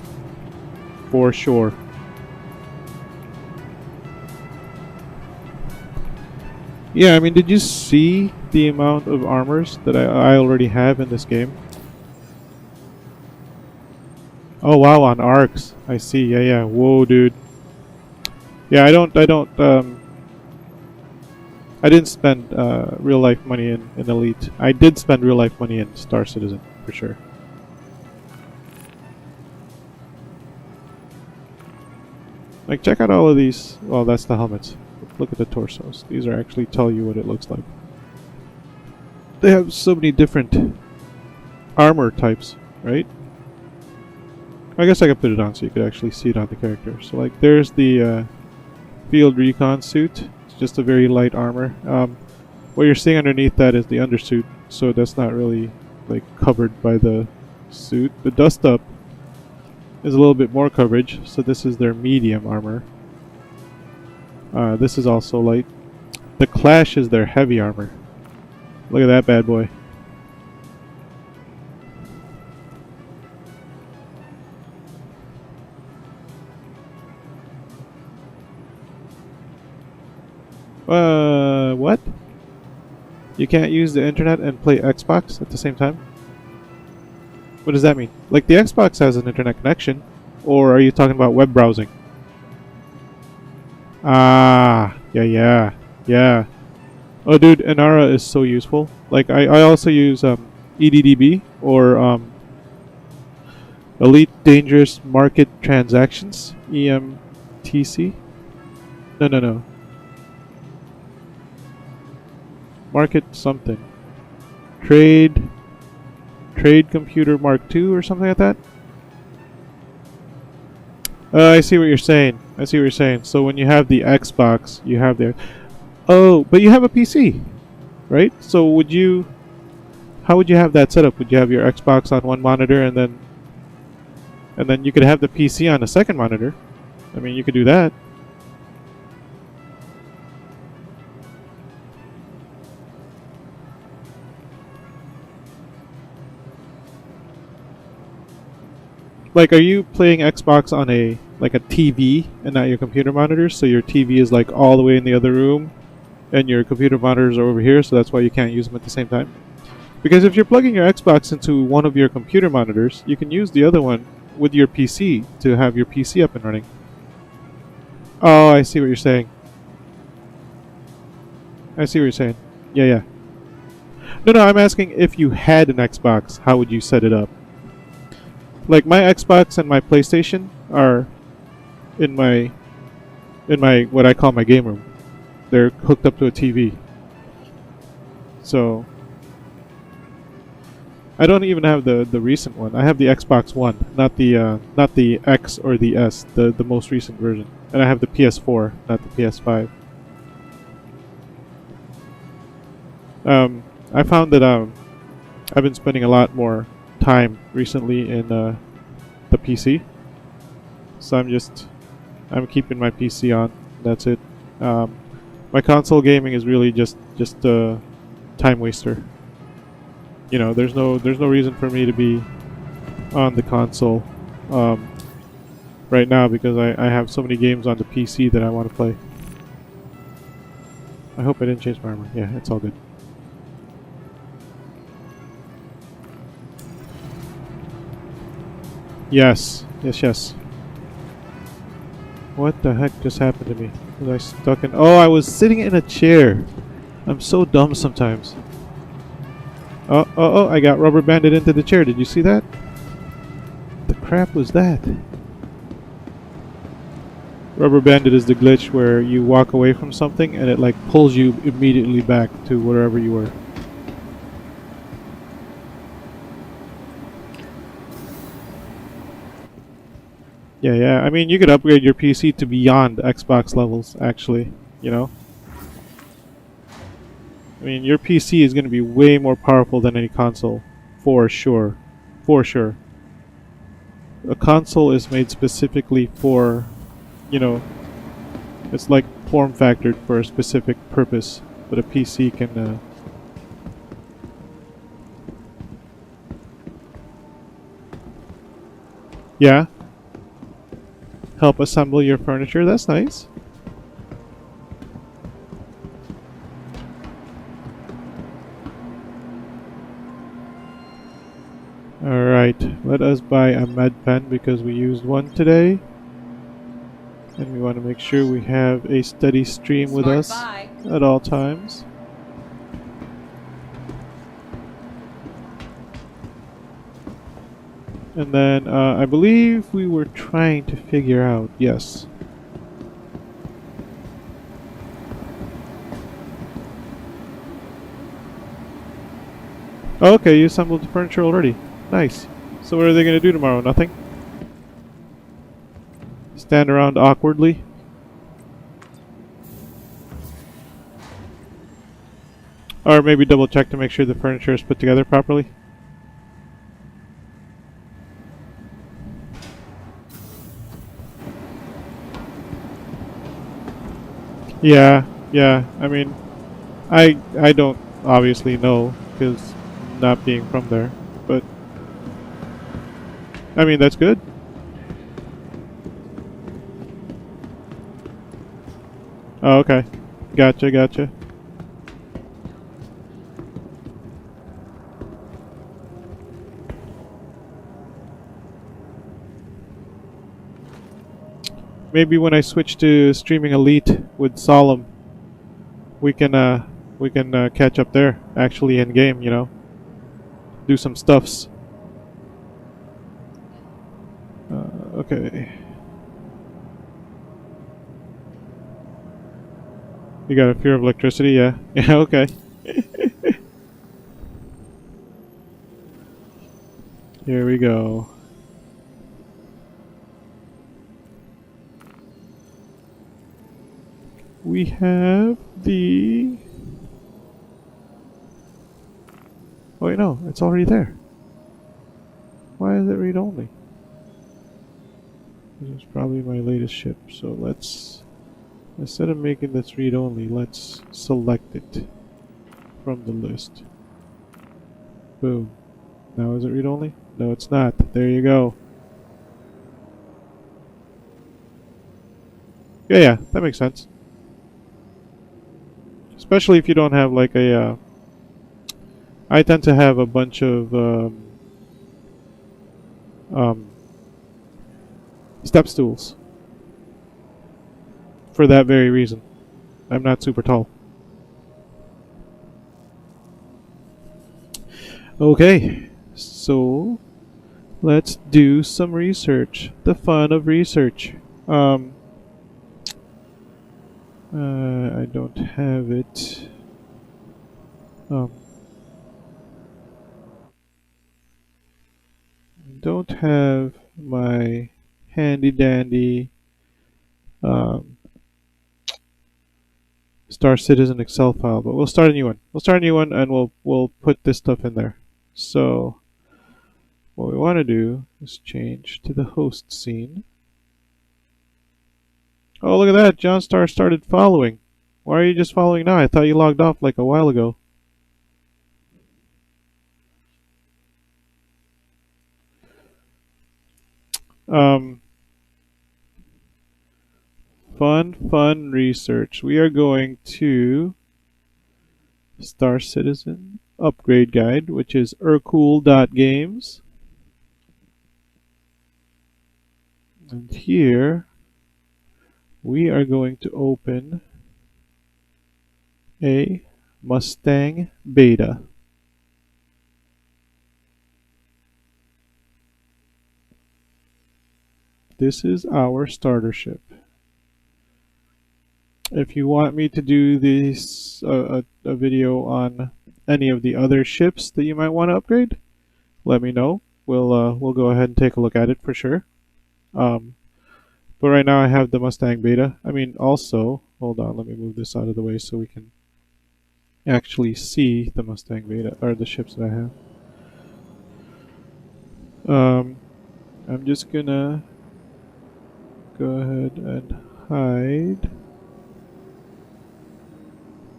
A: For sure. Yeah, I mean, did you see the amount of armors that I already have in this game? Oh wow, on arcs. I see. Yeah, yeah. Whoa, dude. Yeah, I didn't spend real life money in Elite. I did spend real life money in Star Citizen, for sure. Like, check out all of these. Well, that's the helmets. Look at the torsos. These are actually tell you what it looks like. They have so many different armor types, right? I guess I could put it on so you could actually see it on the character. So, like, there's the field recon suit. It's just a very light armor. What you're seeing underneath that is the undersuit, so that's not really like covered by the suit. The dust up is a little bit more coverage, so this is their medium armor. This is also light. The Clash is their heavy armor. Look at that bad boy. What? You can't use the internet and play Xbox at the same time? What does that mean? Like, the Xbox has an internet connection, or are you talking about web browsing? Ah, yeah. Oh, dude, Inara is so useful. Like, I also use EDDB, or Elite Dangerous Market Transactions, EMTC. No. Market something. Trade Computer Mark II or something like that? I see what you're saying. So when you have the Xbox, you have the... Oh, but you have a PC, right? So how would you have that set up? Would you have your Xbox on one monitor and then you could have the PC on a second monitor? I mean, you could do that. Like, are you playing Xbox on a TV and not your computer monitors? So your TV is like all the way in the other room, and your computer monitors are over here. So that's why you can't use them at the same time. Because if you're plugging your Xbox into one of your computer monitors, you can use the other one with your PC to have your PC up and running. Oh, I see what you're saying. Yeah. No, I'm asking if you had an Xbox, how would you set it up? Like, my Xbox and my PlayStation are in my what I call my game room. They're hooked up to a TV. So I don't even have the recent one. I have the Xbox One, not the X or the S, the most recent version. And I have the PS4, not the PS5. I found that I've been spending a lot more time recently in the PC. So I'm keeping my PC on. That's it. My console gaming is really just a time waster. You know, there's no reason for me to be on the console right now because I have so many games on the PC that I want to play. I hope I didn't change my armor. Yeah, it's all good. Yes. Yes. What the heck just happened to me? Was I stuck in... Oh, I was sitting in a chair. I'm so dumb sometimes. Oh, I got rubber banded into the chair. Did you see that? The crap was that? Rubber banded is the glitch where you walk away from something and it like pulls you immediately back to wherever you were. Yeah. I mean, you could upgrade your PC to beyond Xbox levels, actually. You know? I mean, your PC is going to be way more powerful than any console. For sure. For sure. A console is made specifically for, you know, it's like form factored for a specific purpose. But a PC can, yeah. Help assemble your furniture. That's nice. Alright, let us buy a med pen because we used one today. And we want to make sure we have a steady stream with us at all times. And then I believe we were trying to figure out, yes. Oh, okay, you assembled the furniture already. Nice. So what are they going to do tomorrow? Nothing? Stand around awkwardly? Or maybe double check to make sure the furniture is put together properly? Yeah. I mean, I don't obviously know because not being from there, but I mean that's good. Oh, okay. Gotcha. Maybe when I switch to streaming Elite with Solemn, we can catch up there actually in game, you know. Do some stuffs. Okay. You got a fear of electricity? Yeah. Yeah, okay. Here we go. We have the... Oh wait, no, it's already there. Why is it read-only? This is probably my latest ship, so let's... Instead of making this read-only, let's select it from the list. Boom. Now is it read-only? No, it's not. There you go. Yeah, that makes sense. Especially if you don't have like a... I tend to have a bunch of step stools. For that very reason. I'm not super tall. Okay, so let's do some research. The fun of research. I don't have it. don't have my handy dandy Star Citizen Excel file, but we'll start a new one. We'll start a new one and we'll put this stuff in there. So what we want to do is change to the host scene. Oh, look at that. John Star started following. Why are you just following now? I thought you logged off like a while ago. Fun research. We are going to Star Citizen Upgrade Guide, which is urcool.games. And here we are going to open a Mustang beta. This is our starter ship. If you want me to do this a video on any of the other ships that you might want to upgrade, let me know. We'll go ahead and take a look at it for sure. But right now I have the Mustang beta. I mean, also, hold on, let me move this out of the way so we can actually see the Mustang beta, or the ships that I have. I'm just gonna go ahead and hide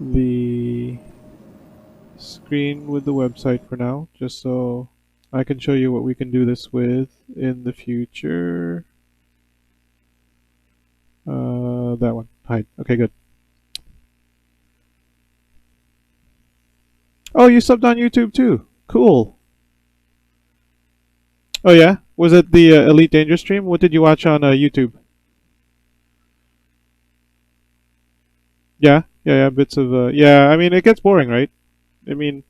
A: the screen with the website for now, just so I can show you what we can do this with in the future. That one, hide. Okay, good. Oh, you subbed on YouTube too. Cool. Oh yeah? Was it the Elite Dangerous stream? What did you watch on YouTube? Yeah, bits of yeah, I mean it gets boring, right? I mean,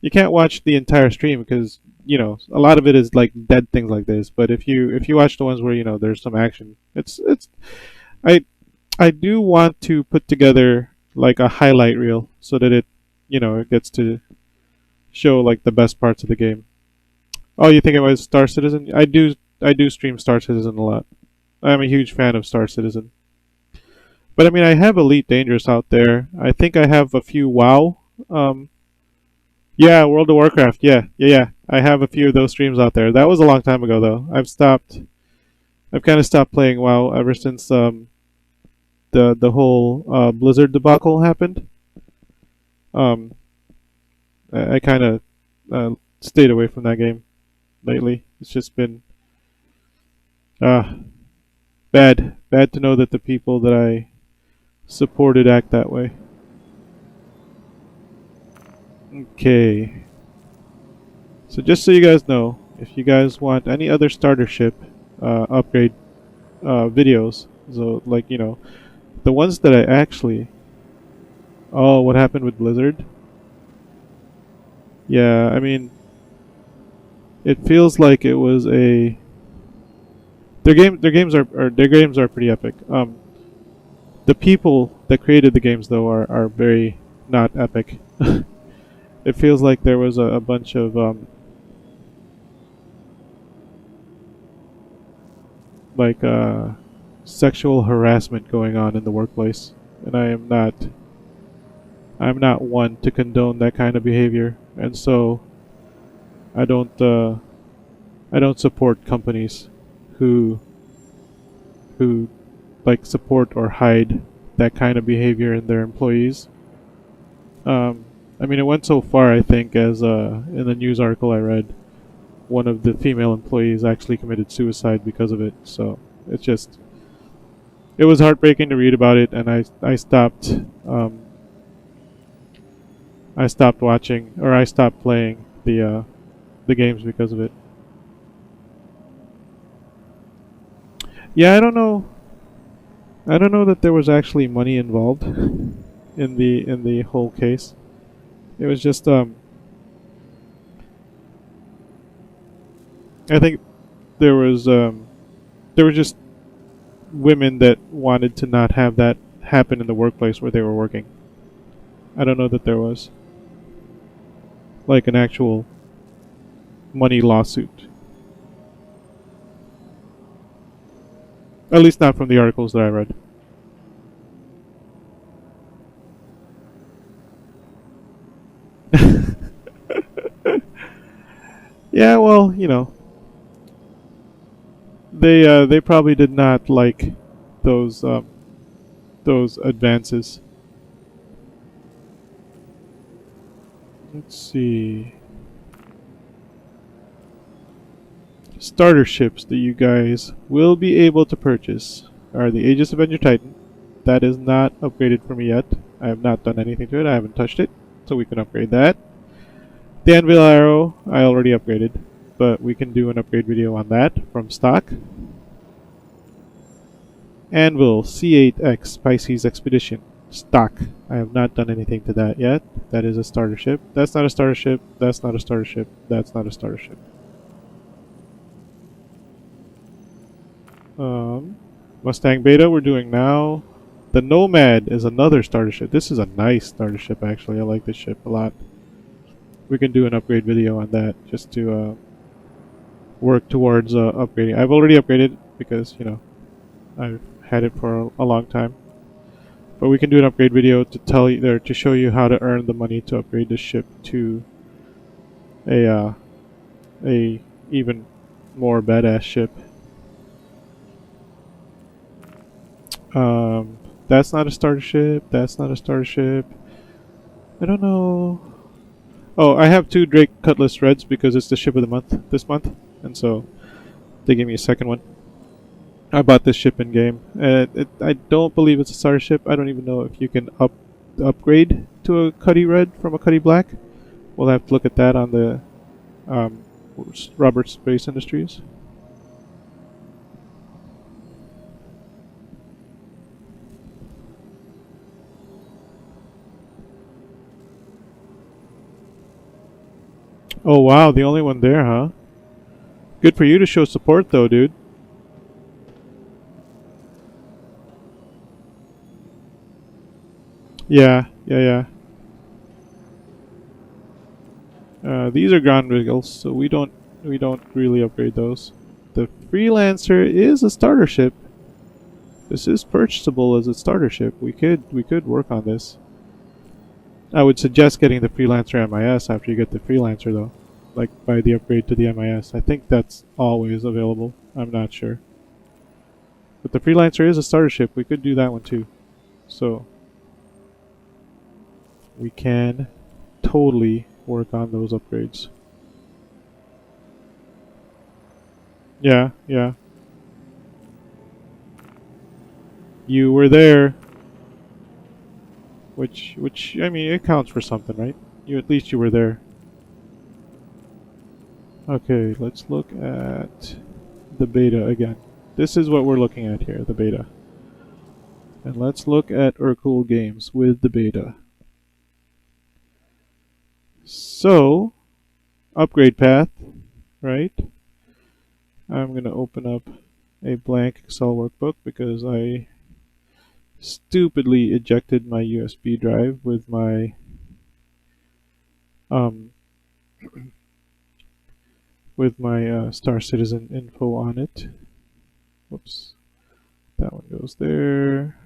A: you can't watch the entire stream because, you know, a lot of it is like dead things like this, but if you watch the ones where, you know, there's some action, it's I do want to put together like a highlight reel so that it, you know, it gets to show like the best parts of the game. Oh, you think it was Star Citizen? I do stream Star Citizen a lot. I'm a huge fan of Star Citizen. But I mean, I have Elite Dangerous out there. I think I have a few WoW. Yeah, World of Warcraft. Yeah. I have a few of those streams out there. That was a long time ago, though. I've kind of stopped playing WoW ever since the whole Blizzard debacle happened. I kind of stayed away from that game lately. It's just been bad to know that the people that I supported act that way. Okay. So just so you guys know, if you guys want any other starter ship upgrade videos, so like, you know, the ones that I actually... Oh, what happened with Blizzard? Yeah, I mean, it feels like it was a... Their games are pretty epic. The people that created the games, though, are very not epic. It feels like there was a bunch of like sexual harassment going on in the workplace, and I'm not one to condone that kind of behavior, and so I don't support companies who like support or hide that kind of behavior in their employees. I mean, it went so far, I think, as in the news article I read, one of the female employees actually committed suicide because of it. So it's just, it was heartbreaking to read about it, and I stopped watching, or I stopped playing the games because of it. Yeah, I don't know that there was actually money involved in the whole case. It was just I think there were just women that wanted to not have that happen in the workplace where they were working. I don't know that there was like an actual money lawsuit. At least not from the articles that I read. Yeah, well, you know, they probably did not like those advances. Let's see. Starter ships that you guys will be able to purchase are the Aegis Avenger Titan. That is not upgraded for me yet. I have not done anything to it. I haven't touched it, so we can upgrade that. The Anvil Arrow I already upgraded, but we can do an upgrade video on that from stock. Anvil C8X Pisces Expedition stock. I have not done anything to that yet. That is a starter ship. That's not a starter ship. That's not a starter ship. That's not a starter ship. Mustang Beta we're doing now. The Nomad is another starter ship. This is a nice starter ship actually. I like this ship a lot. We can do an upgrade video on that just to work towards upgrading. I've already upgraded because, you know, I've had it for a long time. But we can do an upgrade video to tell you there to show you how to earn the money to upgrade this ship to a even more badass ship. That's not a starter ship. That's not a starter ship. I don't know. Oh, I have 2 Drake Cutlass Reds because it's the ship of the month this month, and so they gave me a second one. I bought this ship in game. I don't believe it's a starter ship. I don't even know if you can upgrade to a Cuddy Red from a Cuddy Black. We'll have to look at that on the Robert Space Industries. Oh wow, the only one there, huh? Good for you to show support though, dude. Yeah. These are ground wiggles, so we don't really upgrade those. The Freelancer is a starter ship. This is purchasable as a starter ship. We could work on this. I would suggest getting the Freelancer MIS after you get the Freelancer though. Like by the upgrade to the MIS. I think that's always available. I'm not sure. But the Freelancer is a starter ship. We could do that one too. So we can totally work on those upgrades. Yeah. You were there. Which I mean, it counts for something, right? At least you were there. Okay, let's look at the beta again. This is what we're looking at here, the beta. And let's look at Urkel games with the beta. So, upgrade path, right? I'm going to open up a blank Excel workbook because I stupidly ejected my USB drive with my Star Citizen info on it. Whoops. That one goes there.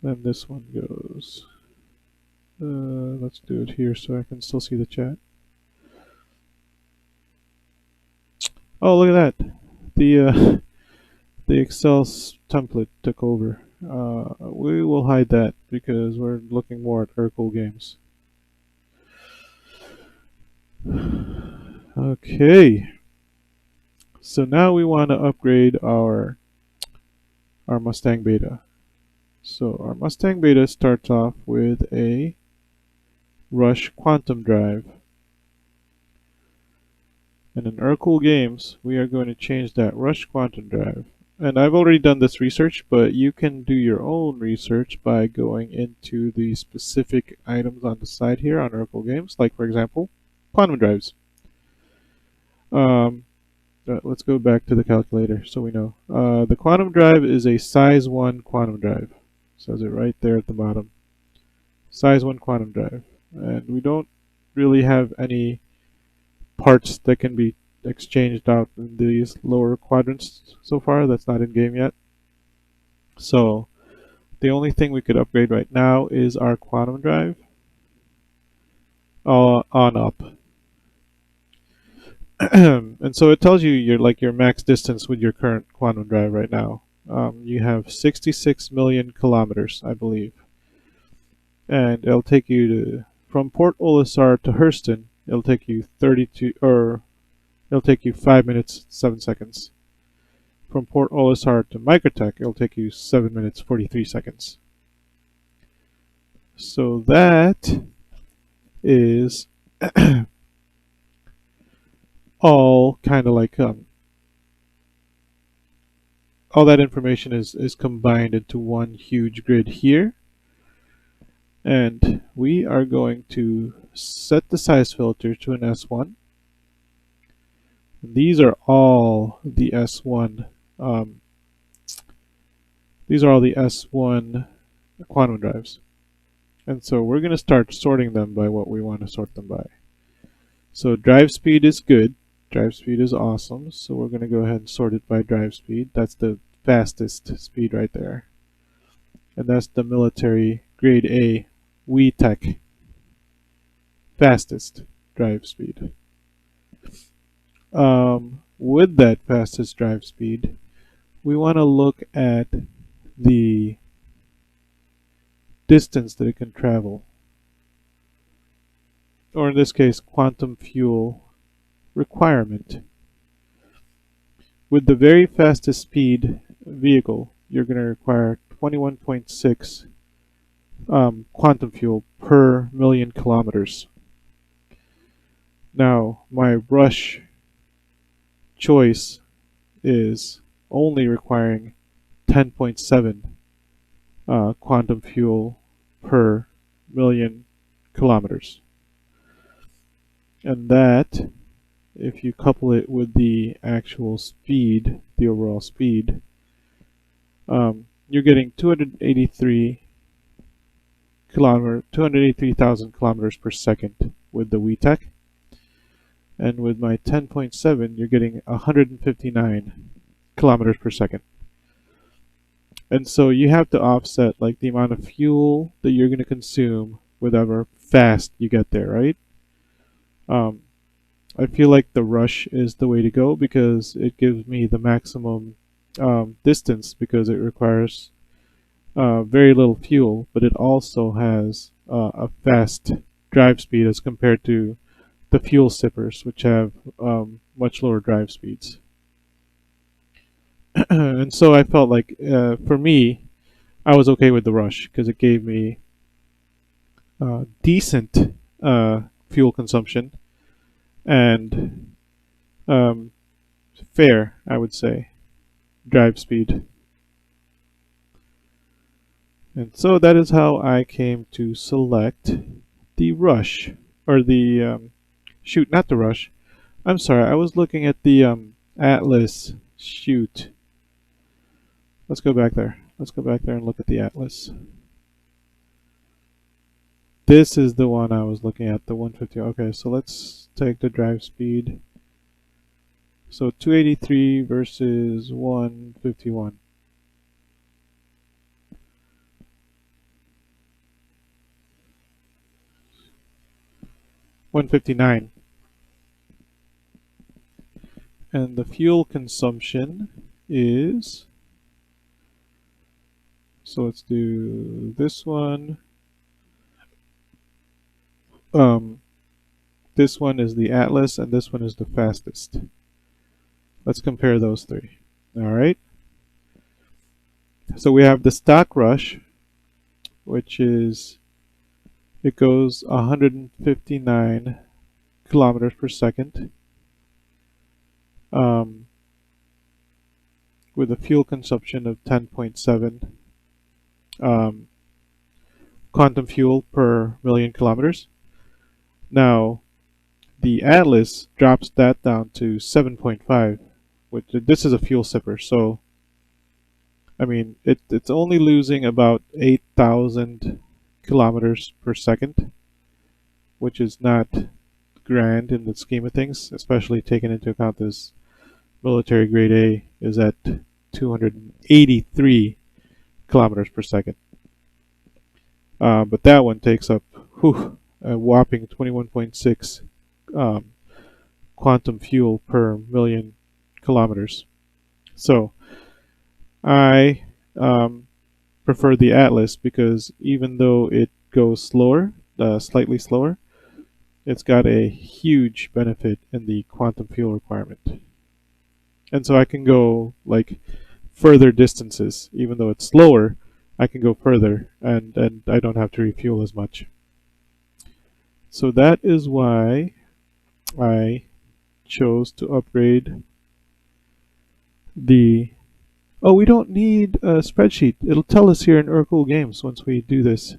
A: Then this one goes. Let's do it here so I can still see the chat. Oh, look at that. The Excel template took over. We will hide that because we're looking more at Urkel games. Okay. So now we want to upgrade our Mustang Beta. So our Mustang Beta starts off with a Rush Quantum Drive. And in Urkel Games, we are going to change that Rush Quantum Drive. And I've already done this research, but you can do your own research by going into the specific items on the side here on Urkel Games, like for example, quantum drives. Let's go back to the calculator so we know. The quantum drive is a size 1 quantum drive. Says it right there at the bottom. Size 1 quantum drive. And we don't really have any parts that can be exchanged out in these lower quadrants so far. That's not in game yet. So the only thing we could upgrade right now is our quantum drive on up. And so it tells you your max distance with your current quantum drive right now. You have 66 million kilometers, I believe, and it'll take you to from Port Olisar to Hurston. It'll take you 5 minutes 7 seconds. From Port Olisar to Microtech, it'll take you 7 minutes 43 seconds. So that is all kind of like all that information is combined into one huge grid here, and we are going to set the size filter to an S1. These are all the S1 quantum drives, and so we're going to start sorting them by what we want to sort them by. So drive speed is good. Drive speed is awesome, so we're going to go ahead and sort it by drive speed. That's the fastest speed right there. And that's the military grade A WeTech fastest drive speed. With that fastest drive speed, we want to look at the distance that it can travel. Or in this case, quantum fuel requirement. With the very fastest speed vehicle, you're going to require 21.6 quantum fuel per million kilometers. Now, my rush choice is only requiring 10.7 quantum fuel per million kilometers. And that, if you couple it with the actual speed, the overall speed, you're getting 283,000 kilometers per second with the WeTech. And with my 10.7, you're getting 159 kilometers per second. And so you have to offset like the amount of fuel that you're going to consume with however fast you get there, right? I feel like the rush is the way to go because it gives me the maximum distance because it requires very little fuel, but it also has a fast drive speed as compared to the fuel sippers, which have much lower drive speeds. And so I felt like, for me, I was okay with the rush because it gave me decent fuel consumption and fair, I would say, drive speed. And so that is how I came to select the rush, or the shoot, not the rush. I'm sorry, I was looking at the Atlas. Shoot. Let's go back there. Let's go back there and look at the Atlas. This is the one I was looking at, the 150. Okay, so let's take the drive speed. So 283 versus 151. $159. And the fuel consumption is, so let's do this one. This one is the Atlas and this one is the fastest. Let's compare those three. Alright. So we have the stock rush, which is, it goes 159 kilometers per second. With a fuel consumption of 10.7 quantum fuel per million kilometers. Now, the Atlas drops that down to 7.5, which this is a fuel sipper, so I mean it's only losing about 8,000 kilometers per second, which is not grand in the scheme of things, especially taking into account this military grade A is at 283 kilometers per second. But that one takes up a whopping 21.6 quantum fuel per million kilometers. So I prefer the Atlas because even though it goes slower, slightly slower, it's got a huge benefit in the quantum fuel requirement. And so I can go like further distances, even though it's slower, I can go further and I don't have to refuel as much. So that is why I chose to upgrade the... Oh, we don't need a spreadsheet. It'll tell us here in Urkel Games once we do this.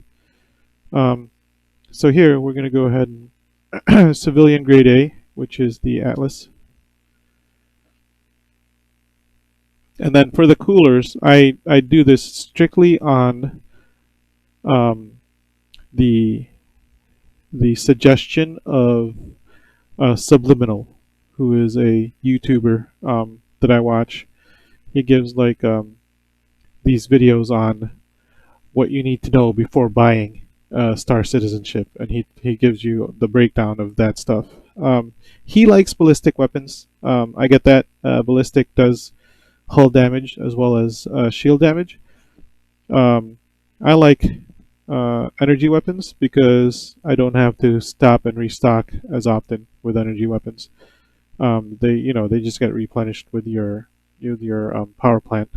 A: So here we're going to go ahead and civilian grade A, which is the Atlas. And then for the coolers, I do this strictly on the suggestion of Subliminal, who is a YouTuber that I watch. He gives like these videos on what you need to know before buying Star Citizenship, and he gives you the breakdown of that stuff. He likes ballistic weapons. I get that. Ballistic does hull damage as well as shield damage. I like energy weapons because I don't have to stop and restock as often with energy weapons. They just get replenished with your power plant.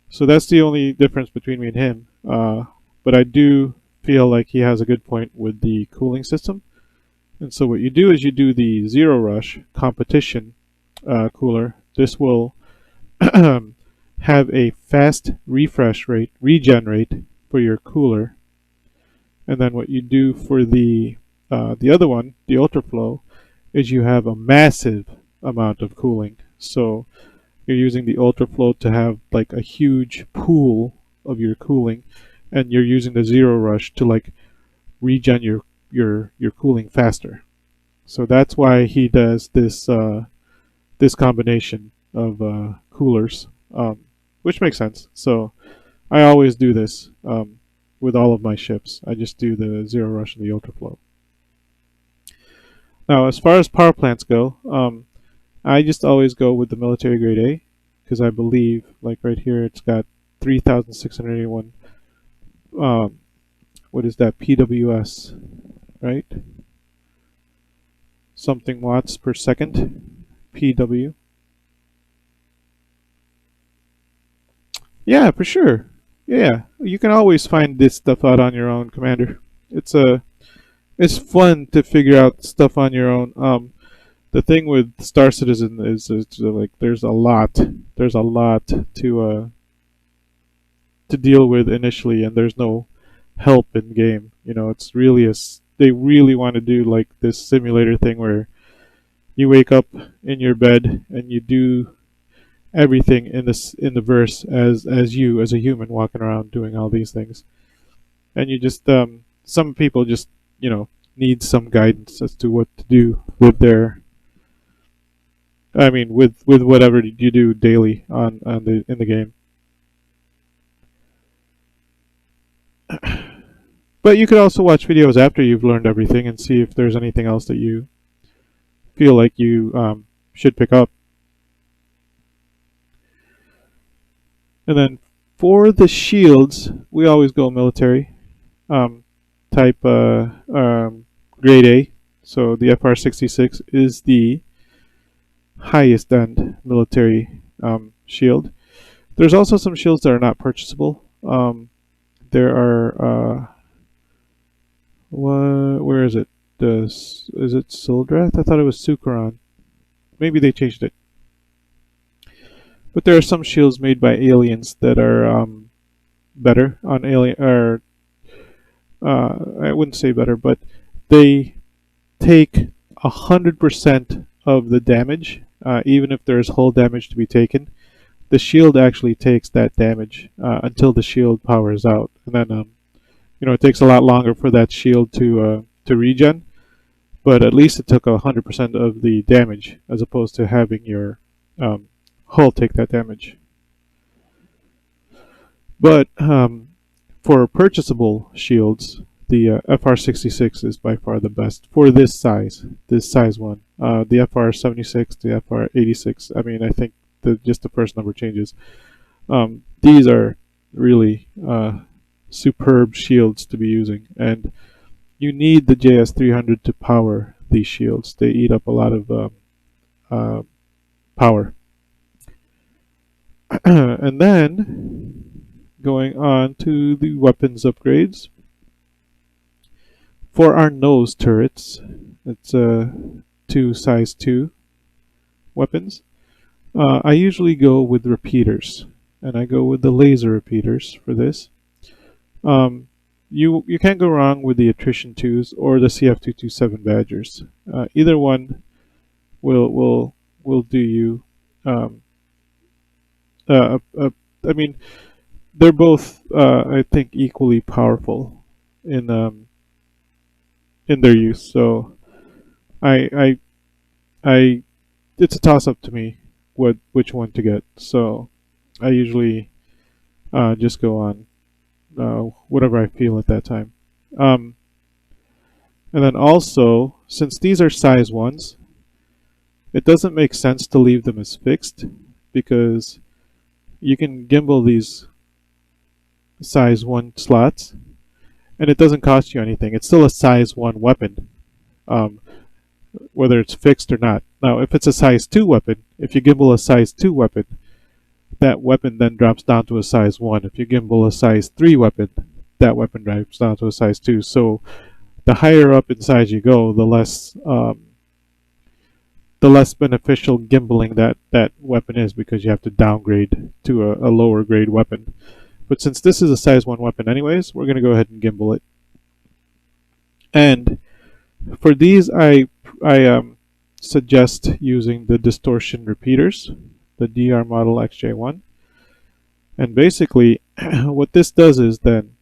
A: So that's the only difference between me and him. But I do feel like he has a good point with the cooling system. And so what you do is you do the Zero Rush competition cooler. This will have a fast refresh rate, regen rate for your cooler. And then what you do for the other one, the Ultraflow, is you have a massive amount of cooling. So you're using the Ultraflow to have like a huge pool of your cooling, and you're using the Zero Rush to like regen your cooling faster. So that's why he does this this combination of coolers, which makes sense. So I always do this with all of my ships. I just do the Zero Rush and the Ultraflow. Now, as far as power plants go, I just always go with the military grade A because I believe, like right here, it's got 3,681. What is that? PWS, right? Something watts per second. PW. Yeah, for sure. Yeah, you can always find this stuff out on your own, Commander. It's fun to figure out stuff on your own. The thing with Star Citizen is like there's a lot to deal with initially, and there's no help in game. You know, it's really they really want to do like this simulator thing where you wake up in your bed and you do everything in the verse as you as a human walking around doing all these things, and you just some people just need some guidance as to what to do with their with whatever you do daily in the game. But you could also watch videos after you've learned everything and see if there's anything else that you feel like you should pick up. And then for the shields, we always go military type grade A. So the FR66 is the highest end military shield. There's also some shields that are not purchasable. There are where is it? Is it Soldrath? I thought it was Sukaron. Maybe they changed it. But there are some shields made by aliens that are better on alien, or I wouldn't say better, but they take 100% of the damage, even if there's hull damage to be taken. The shield actually takes that damage until the shield powers out, and then it takes a lot longer for that shield to regen. but at least it took 100% of the damage as opposed to having your hull take that damage. But for purchasable shields, the FR66 is by far the best for this size one. The FR76, the FR86, I mean, I think just the first number changes. These are really superb shields to be using, and you need the JS300 to power these shields. They eat up a lot of power. And then going on to the weapons upgrades. For our nose turrets, it's 2 size 2 weapons. I usually go with repeaters, and I go with the laser repeaters for this. You can't go wrong with the attrition 2s or the CF227 Badgers. Either one will do you. I mean, they're both I think equally powerful in their use. So I it's a toss up to me which one to get. So I usually just go on whatever I feel at that time. And then also, since these are size 1s, it doesn't make sense to leave them as fixed, because you can gimbal these size 1 slots and it doesn't cost you anything. It's still a size 1 weapon, whether it's fixed or not. Now, if it's a size 2 weapon, if you gimbal a size 2 weapon, that weapon then drops down to a size 1. If you gimbal a size 3 weapon, that weapon drops down to a size 2. So the higher up in size you go, the less beneficial gimbaling that weapon is, because you have to downgrade to a lower grade weapon. But since this is a size 1 weapon anyways, we're going to go ahead and gimbal it. And for these, I suggest using the distortion repeaters, the DR model XJ1. And basically, what this does is then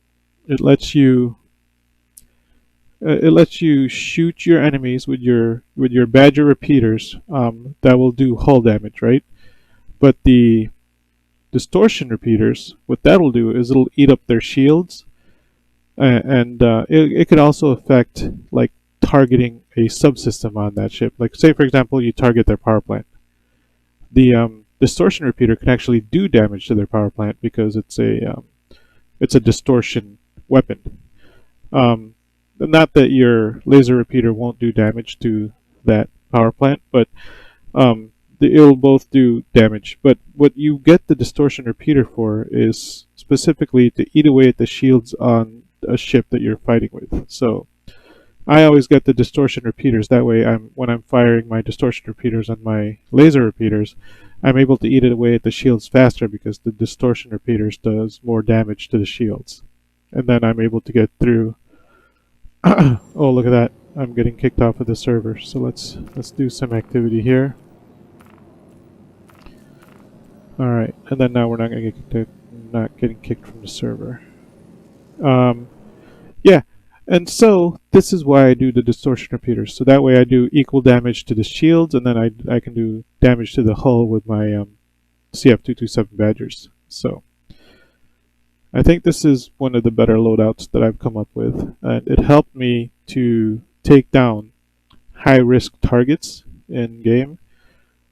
A: it lets you shoot your enemies with your Badger repeaters. That will do hull damage, right? But the distortion repeaters, what that'll do is it'll eat up their shields, and it could also affect like targeting a subsystem on that ship. Like, say for example, you target their power plant. The distortion repeater can actually do damage to their power plant because it's a distortion weapon. Not that your laser repeater won't do damage to that power plant, but it'll both do damage. But what you get the distortion repeater for is specifically to eat away at the shields on a ship that you're fighting with. So I always get the distortion repeaters. That way, when I'm firing my distortion repeaters on my laser repeaters, I'm able to eat it away at the shields faster because the distortion repeaters does more damage to the shields. And then I'm able to get through. Oh, look at that. I'm getting kicked off of the server. So let's do some activity here. Alright, and then now we're not getting kicked from the server. Yeah, and so this is why I do the distortion repeaters. So that way I do equal damage to the shields, and then I can do damage to the hull with my CF227 Badgers. So I think this is one of the better loadouts that I've come up with, and it helped me to take down high-risk targets in game.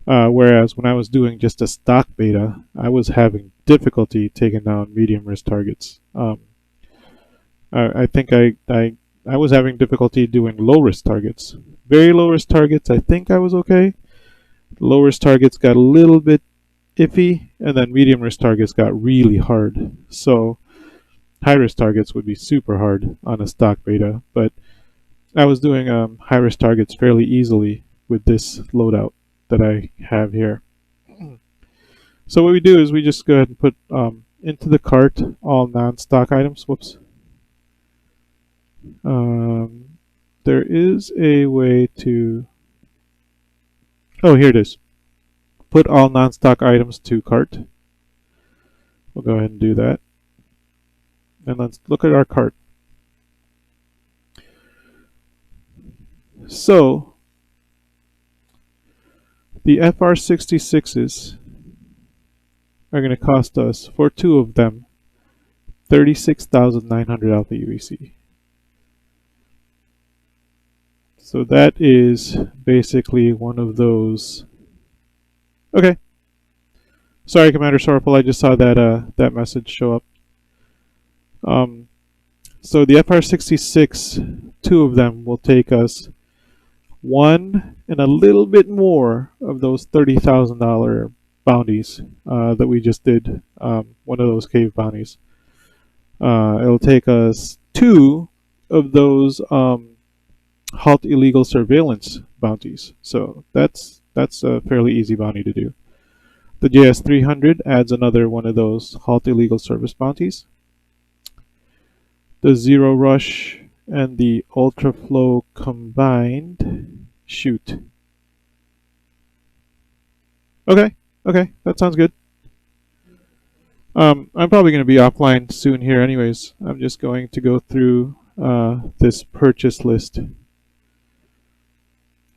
A: Whereas when I was doing just a stock beta, I was having difficulty taking down medium risk targets. I think I was having difficulty doing low risk targets. Very low risk targets, I think I was okay. Low risk targets got a little bit iffy, and then medium risk targets got really hard. So high risk targets would be super hard on a stock beta, but I was doing high risk targets fairly easily with this loadout that I have here. So what we do is we just go ahead and put into the cart all non-stock items. Whoops. There is a way to... Oh, here it is. Put all non-stock items to cart. We'll go ahead and do that. And let's look at our cart. So the FR66s are going to cost us, for 2 of them, 36,900 Alpha UEC. So that is basically one of those. Okay. Sorry, Commander Sorpal, I just saw that that message show up. So the FR66, 2 of them will take us 1 and a little bit more of those $30,000 bounties that we just did. One of those cave bounties. It'll take us 2 of those halt illegal surveillance bounties. So that's a fairly easy bounty to do. The JS300 adds another one of those halt illegal service bounties. The Zero Rush and the Ultra Flow combined. Shoot. Okay, that sounds good. I'm probably going to be offline soon here anyways. I'm just going to go through this purchase list.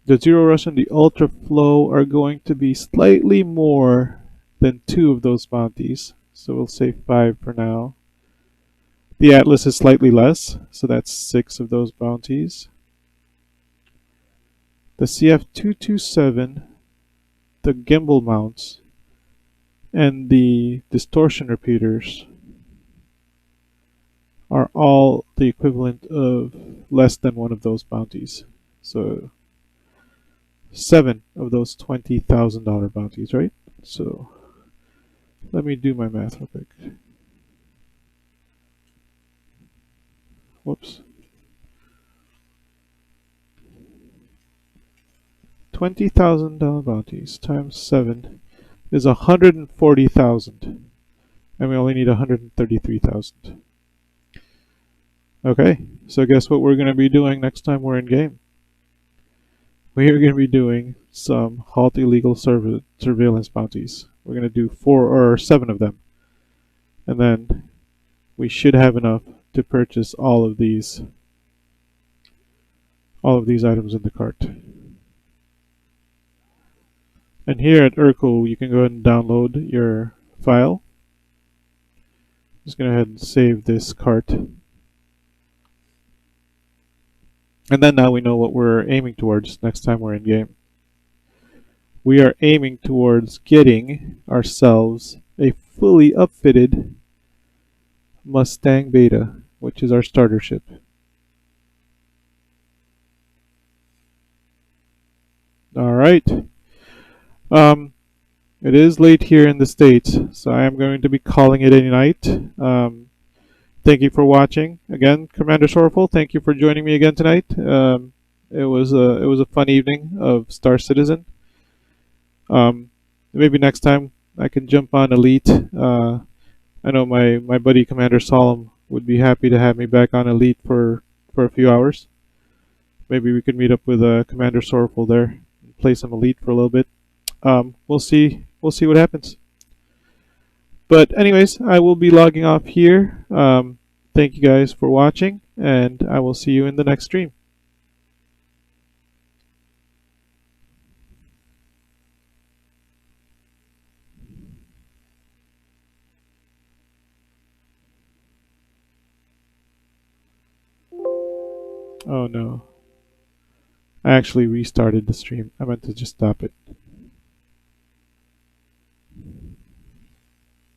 A: The Zero Rush and the Ultra Flow are going to be slightly more than 2 of those bounties. So we'll say 5 for now. The Atlas is slightly less, so that's 6 of those bounties. The CF227, the gimbal mounts, and the distortion repeaters are all the equivalent of less than 1 of those bounties. So 7 of those $20,000 bounties, right? So let me do my math real quick. Whoops. $20,000 bounties times 7 is 140,000, and we only need 133,000. Okay, so guess what we're going to be doing next time we're in game? We are going to be doing some halt illegal surveillance bounties. We're going to do 4 or 7 of them, and then we should have enough to purchase all of these items in the cart. And here at Urkel, you can go ahead and download your file. Just go ahead and save this cart. And then now we know what we're aiming towards next time we're in game. We are aiming towards getting ourselves a fully upfitted Mustang Beta, which is our starter ship. Alright. It is late here in the States, so I am going to be calling it a night. Thank you for watching. Again, Commander Sorrowful, thank you for joining me again tonight. It was a fun evening of Star Citizen. Maybe next time I can jump on Elite. I know my buddy Commander Solemn would be happy to have me back on Elite for a few hours. Maybe we could meet up with Commander Sorrowful there and play some Elite for a little bit. We'll see what happens. But anyways, I will be logging off here. Thank you guys for watching, and I will see you in the next stream. Oh no. I actually restarted the stream. I meant to just stop it.